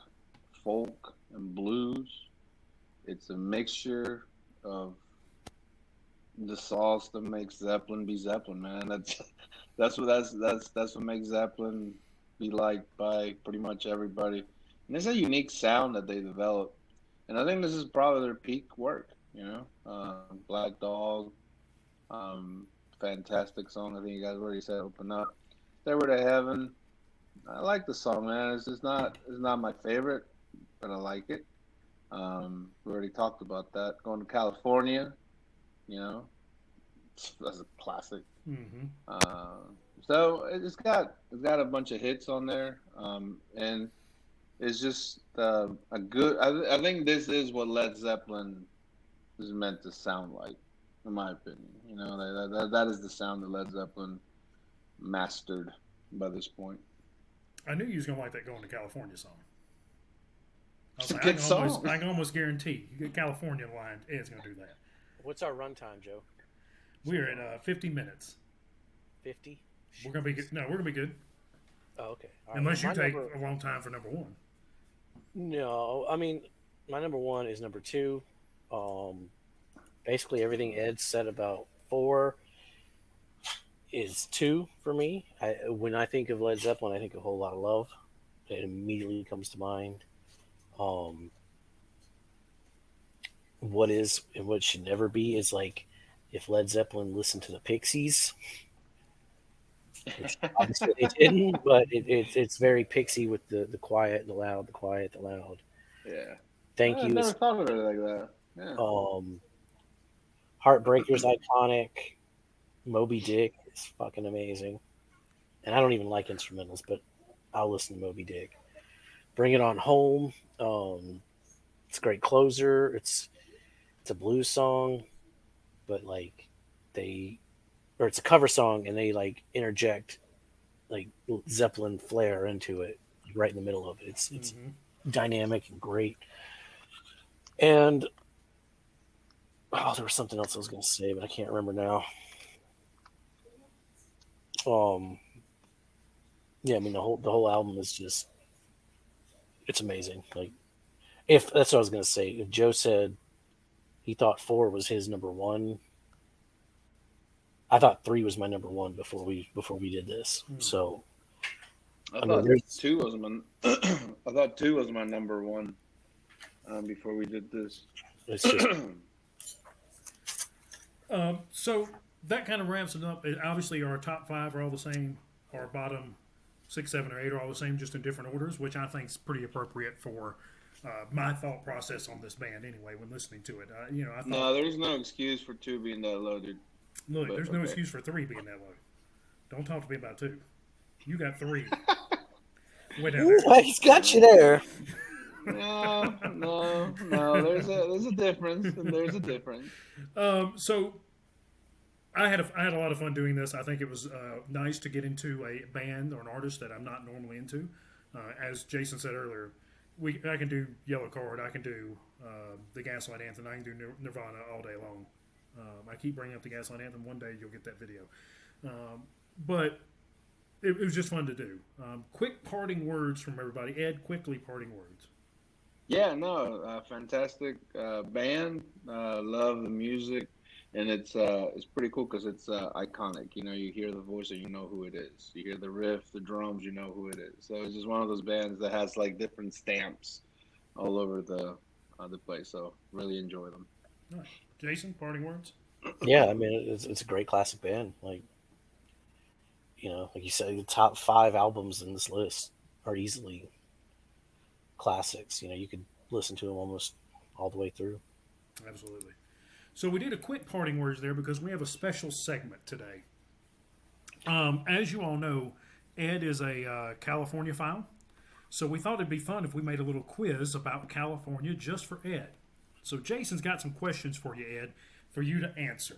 Speaker 4: folk, and blues. It's a mixture of the sauce that makes Zeppelin be Zeppelin, man. That's what makes Zeppelin be liked by pretty much everybody. And it's a unique sound that they develop. And I think this is probably their peak work. Black Dog, fantastic song. I think you guys already said "Open Up." Stairway to Heaven. I like the song, man. It's not my favorite, but I like it. We already talked about that. Going to California, you know, that's a classic.
Speaker 2: Mm-hmm.
Speaker 4: Uh, so it's got a bunch of hits on there, and it's just a good. I think this is what Led Zeppelin is meant to sound like, in my opinion. That is the sound that Led Zeppelin mastered by this point.
Speaker 2: I knew you was gonna like that Going to California song. I
Speaker 4: It's
Speaker 2: was
Speaker 4: a
Speaker 2: like,
Speaker 4: good song.
Speaker 2: I can almost guarantee you get California line, Ed's gonna do that.
Speaker 3: What's our runtime, Joe?
Speaker 2: We're at 50 minutes.
Speaker 3: 50.
Speaker 2: We're gonna be good. No, we're gonna be good.
Speaker 3: Oh, okay. All right.
Speaker 2: Unless you
Speaker 3: My
Speaker 2: take
Speaker 3: number-
Speaker 2: a long time for number one.
Speaker 3: No, I mean, my number one is number two. Basically, everything Ed said about four is two for me. When I think of Led Zeppelin, I think a whole lot of love. It immediately comes to mind. Um, what is and what should never be is like if Led Zeppelin listened to the Pixies, which obviously they didn't, but it's very Pixie with the quiet, the loud, the quiet, the loud.
Speaker 4: Yeah.
Speaker 3: Thank
Speaker 4: I
Speaker 3: you
Speaker 4: never
Speaker 3: is
Speaker 4: thought of it like that. Yeah.
Speaker 3: Heartbreaker's iconic. Moby Dick is fucking amazing. And I don't even like instrumentals, but I'll listen to Moby Dick. Bring It On Home. It's a great closer. It's a blues song, but like it's a cover song and they like interject like Zeppelin flair into it right in the middle of it. It's
Speaker 2: Mm-hmm.
Speaker 3: dynamic and great. And there was something else I was going to say, but I can't remember now. Yeah, I mean the whole album is just it's amazing. Like if that's what I was going to say. If Joe said he thought four was his number one, I thought three was my number one before we did this.
Speaker 2: Mm.
Speaker 3: So
Speaker 4: I
Speaker 3: I mean,
Speaker 4: thought two was my. I thought two was my number one before we did this.
Speaker 3: it's just
Speaker 2: So that kind of wraps it up. Obviously, our top five are all the same. Our bottom 6, 7, or 8 are all the same, just in different orders, which I think is pretty appropriate for my thought process on this band. Anyway, when listening to it, I thought,
Speaker 4: No, there's no excuse for two being that low, dude.
Speaker 2: look,
Speaker 4: but
Speaker 2: there's no
Speaker 4: okay.
Speaker 2: excuse for 3 being that low. Don't talk to me about 2. You got 3. Way down there.
Speaker 3: he's got you there.
Speaker 4: No. There's a difference. There's a difference.
Speaker 2: So I had a lot of fun doing this. I think it was nice to get into a band or an artist that I'm not normally into. As Jason said earlier, I can do Yellow Card, I can do the Gaslight Anthem, I can do Nirvana all day long. I keep bringing up the Gaslight Anthem. One day you'll get that video. But it was just fun to do. Quick parting words from everybody. Ed, quickly parting words.
Speaker 4: Yeah, no, fantastic band. Love the music, and it's pretty cool because it's iconic. You hear the voice and you know who it is. You hear the riff, the drums, you know who it is. So it's just one of those bands that has like different stamps all over the place. So really enjoy them.
Speaker 2: Nice. Jason, parting words.
Speaker 3: Yeah, I mean it's a great classic band. Like like you said, the top 5 albums in this list are easily classics. You could listen to them almost all the way through.
Speaker 2: Absolutely. So we did a quick parting words there because we have a special segment today. As you all know, Ed is a California file. So we thought it'd be fun if we made a little quiz about California just for Ed. So Jason's got some questions for you, Ed, for you to answer.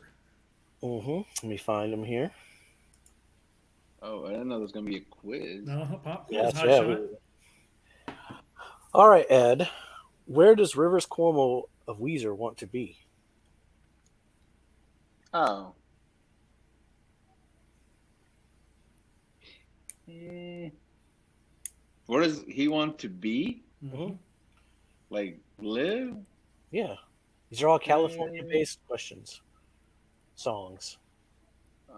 Speaker 3: Let me find them here.
Speaker 4: Oh, I didn't know there was gonna be a quiz.
Speaker 2: No, pop quiz,
Speaker 3: Yes,
Speaker 2: hot
Speaker 3: yeah.
Speaker 2: shot.
Speaker 3: All right, Ed. Where does Rivers Cuomo of Weezer want to be?
Speaker 4: Oh. Where does he want to be?
Speaker 2: Mm-hmm.
Speaker 4: Like live?
Speaker 3: Yeah. These are all California-based questions. Songs.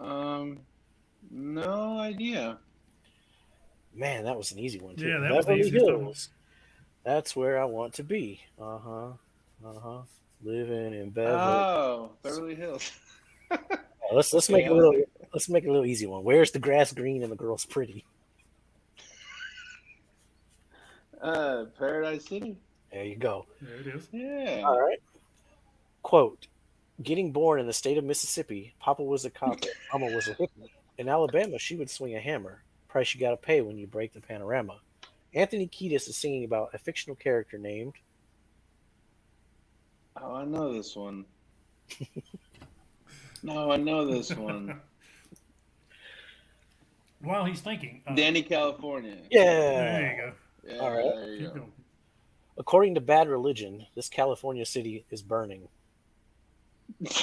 Speaker 4: No idea.
Speaker 3: Man, that was an easy one too.
Speaker 2: Yeah, that was the
Speaker 3: Beverly
Speaker 2: easiest one.
Speaker 3: Hills. That's where I want to be. Living in Beverly.
Speaker 4: Oh, Beverly Hills.
Speaker 3: Let's make
Speaker 4: Okay,
Speaker 3: a little easy one. Where's the grass green and the girl's pretty?
Speaker 4: Paradise City.
Speaker 3: There you go.
Speaker 2: There it is.
Speaker 4: Yeah.
Speaker 3: All right. Quote: Getting born in the state of Mississippi, Papa was a copper, Mama was a hippie. In Alabama, she would swing a hammer. Price you gotta pay when you break the panorama. Anthony Kiedis is singing about a fictional character named.
Speaker 4: Oh, I know this one. No, I know this one.
Speaker 2: While he's thinking,
Speaker 4: Danny California.
Speaker 3: Yeah.
Speaker 2: there you go.
Speaker 4: Yeah,
Speaker 3: All right.
Speaker 4: there you
Speaker 2: Keep
Speaker 4: go.
Speaker 2: going.
Speaker 3: According to Bad Religion, this California city is burning.
Speaker 4: Yeah,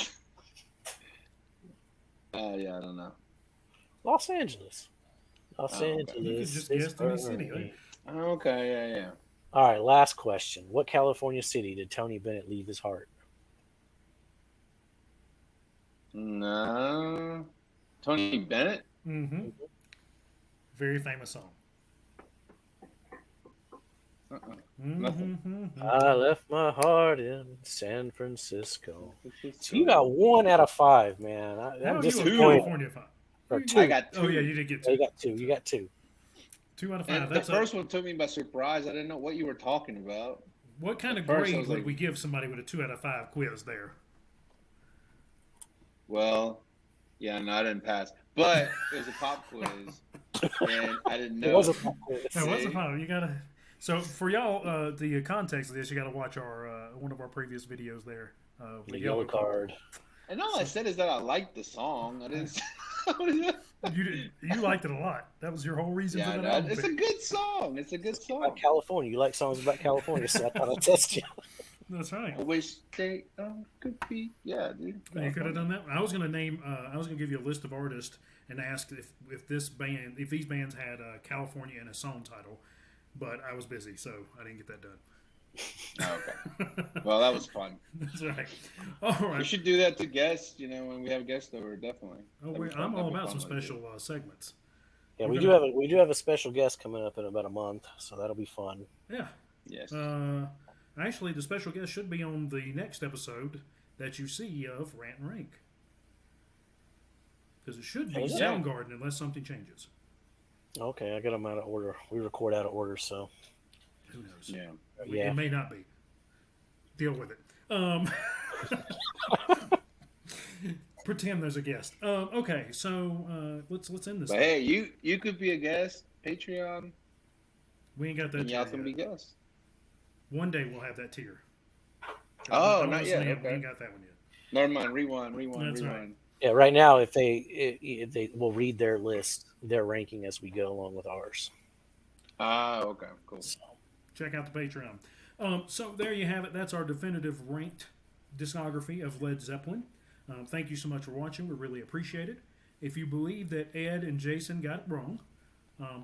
Speaker 4: I don't know.
Speaker 3: Los Angeles. Los
Speaker 4: Oh, okay.
Speaker 3: Angeles.
Speaker 2: You could just
Speaker 3: is
Speaker 2: guess any city.
Speaker 3: burning.
Speaker 4: Okay, yeah.
Speaker 3: All right, last question. What California city did Tony Bennett leave his heart?
Speaker 4: No. Tony Bennett?
Speaker 2: Mm-hmm. Very famous song.
Speaker 4: Uh-uh.
Speaker 2: Mm-hmm.
Speaker 3: I left my heart in San Francisco. So you got 1 out of 5, man.
Speaker 2: How
Speaker 3: I'm
Speaker 2: are
Speaker 3: just
Speaker 2: you in
Speaker 3: disappointed.
Speaker 2: California five?
Speaker 3: Or
Speaker 2: You-
Speaker 3: 2.
Speaker 4: I got 2.
Speaker 2: Oh yeah, you did get
Speaker 3: Yeah, you
Speaker 2: two.
Speaker 3: got 2. You got 2.
Speaker 2: 2 out of 5.
Speaker 4: And
Speaker 2: That's
Speaker 4: the first one took me by surprise. I didn't know what you were talking about.
Speaker 2: What kind of
Speaker 4: at first I
Speaker 2: grade
Speaker 4: was
Speaker 2: would
Speaker 4: like-
Speaker 2: we give somebody with a 2 out of 5 quiz there?
Speaker 4: Well, yeah, no, I didn't pass. But it was a pop quiz. And I didn't know.
Speaker 3: It was a pop quiz.
Speaker 2: That was a
Speaker 4: See?
Speaker 2: 5. You gotta. So for y'all, the context of this, you gotta watch our one of our previous videos there.
Speaker 3: The yellow card.
Speaker 4: And all I said is that I liked the song. I didn't.
Speaker 2: You liked it a lot. That was your whole reason for
Speaker 4: Yeah,
Speaker 2: that
Speaker 4: no,
Speaker 2: album
Speaker 4: it's a
Speaker 2: pick.
Speaker 4: good song. It's a good song.
Speaker 3: About California. You like songs about California, so I thought I'd test you.
Speaker 2: That's right.
Speaker 4: I wish they could be. Yeah, dude.
Speaker 2: You could have done that. I was gonna name. I was gonna give you a list of artists and ask if these bands had California in a song title, but I was busy, so I didn't get that done.
Speaker 4: Oh, okay. Well, that was fun.
Speaker 2: That's right. All
Speaker 4: We
Speaker 2: right.
Speaker 4: should do that to guests. When we have guests over, definitely.
Speaker 2: Oh,
Speaker 4: That'd be fun.
Speaker 2: I'm all
Speaker 4: That'd be
Speaker 2: about
Speaker 4: fun
Speaker 2: some
Speaker 4: to do.
Speaker 2: special segments.
Speaker 3: Yeah,
Speaker 2: We're
Speaker 3: we do have a special guest coming up in about a month, so that'll be fun.
Speaker 2: Yeah.
Speaker 4: Yes.
Speaker 2: Actually, the special guest should be on the next episode that you see of Rant and Rank. Because it should be
Speaker 3: Oh, yeah.
Speaker 2: Soundgarden unless something changes.
Speaker 3: Okay, I got them out of order. We record out of order, so
Speaker 2: Who knows?
Speaker 4: Yeah.
Speaker 3: yeah.
Speaker 2: It may not be. Deal with it. Pretend there's a guest. Okay, so let's end this.
Speaker 4: But hey, you could be a guest. Patreon.
Speaker 2: We ain't got that
Speaker 4: And y'all
Speaker 2: tier
Speaker 4: can be
Speaker 2: yet.
Speaker 4: guests.
Speaker 2: One day we'll have that tier.
Speaker 4: Oh,
Speaker 2: Don't
Speaker 4: not
Speaker 2: listen
Speaker 4: yet.
Speaker 2: in. We
Speaker 4: Okay.
Speaker 2: ain't got that one yet.
Speaker 4: Never mind. Rewind.
Speaker 2: That's right.
Speaker 4: Rewind.
Speaker 3: Yeah, right now, if they will read their list, their ranking as we go along with ours.
Speaker 4: Ah, okay, cool.
Speaker 2: Check out the Patreon. So there you have it. That's our definitive ranked discography of Led Zeppelin. Thank you so much for watching. We really appreciate it. If you believe that Ed and Jason got it wrong,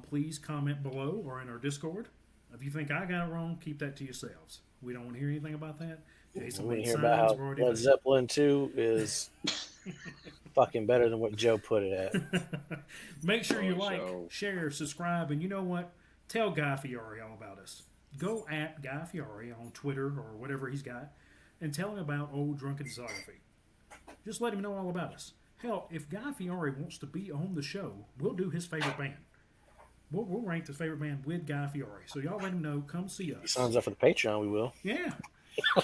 Speaker 2: please comment below or in our Discord. If you think I got it wrong, keep that to yourselves. We don't want to hear anything about that. Jason
Speaker 3: We
Speaker 2: made
Speaker 3: hear
Speaker 2: signs.
Speaker 3: about
Speaker 2: We're
Speaker 3: how
Speaker 2: already
Speaker 3: Led Zeppelin 2 is fucking better than what Joe put it at.
Speaker 2: Make sure you
Speaker 4: Oh,
Speaker 2: like,
Speaker 4: so-
Speaker 2: share, subscribe, and you know what? Tell Guy Fieri all about us. Go at Guy Fieri on Twitter or whatever he's got and tell him about Old Drunken Discography. Just let him know all about us. Hell, if Guy Fieri wants to be on the show, we'll do his favorite band. We'll rank his favorite band with Guy Fieri. So y'all let him know. Come see
Speaker 3: He
Speaker 2: us.
Speaker 3: signs up for the Patreon, we will.
Speaker 2: Yeah.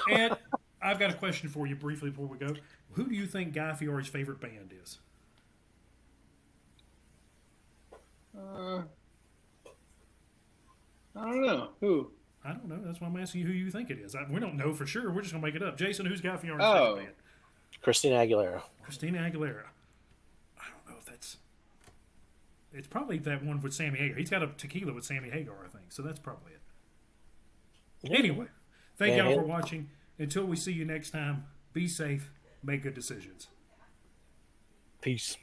Speaker 2: And I've got a question for you briefly before we go. Who do you think Guy Fieri's favorite band is?
Speaker 4: I don't know. Who?
Speaker 2: I don't know. That's why I'm asking you who you think it is. We don't know for sure. We're just going to make it up. Jason, who's Guy Fieri's
Speaker 4: Oh.
Speaker 2: favorite band?
Speaker 3: Christina Aguilera.
Speaker 2: Christina Aguilera. I don't know if that's... It's probably that one with Sammy Hagar. He's got a tequila with Sammy Hagar, I think. So that's probably it. Anyway, thank
Speaker 3: Yeah,
Speaker 2: y'all
Speaker 3: yeah.
Speaker 2: for watching. Until we see you next time, be safe, make good decisions.
Speaker 3: Peace.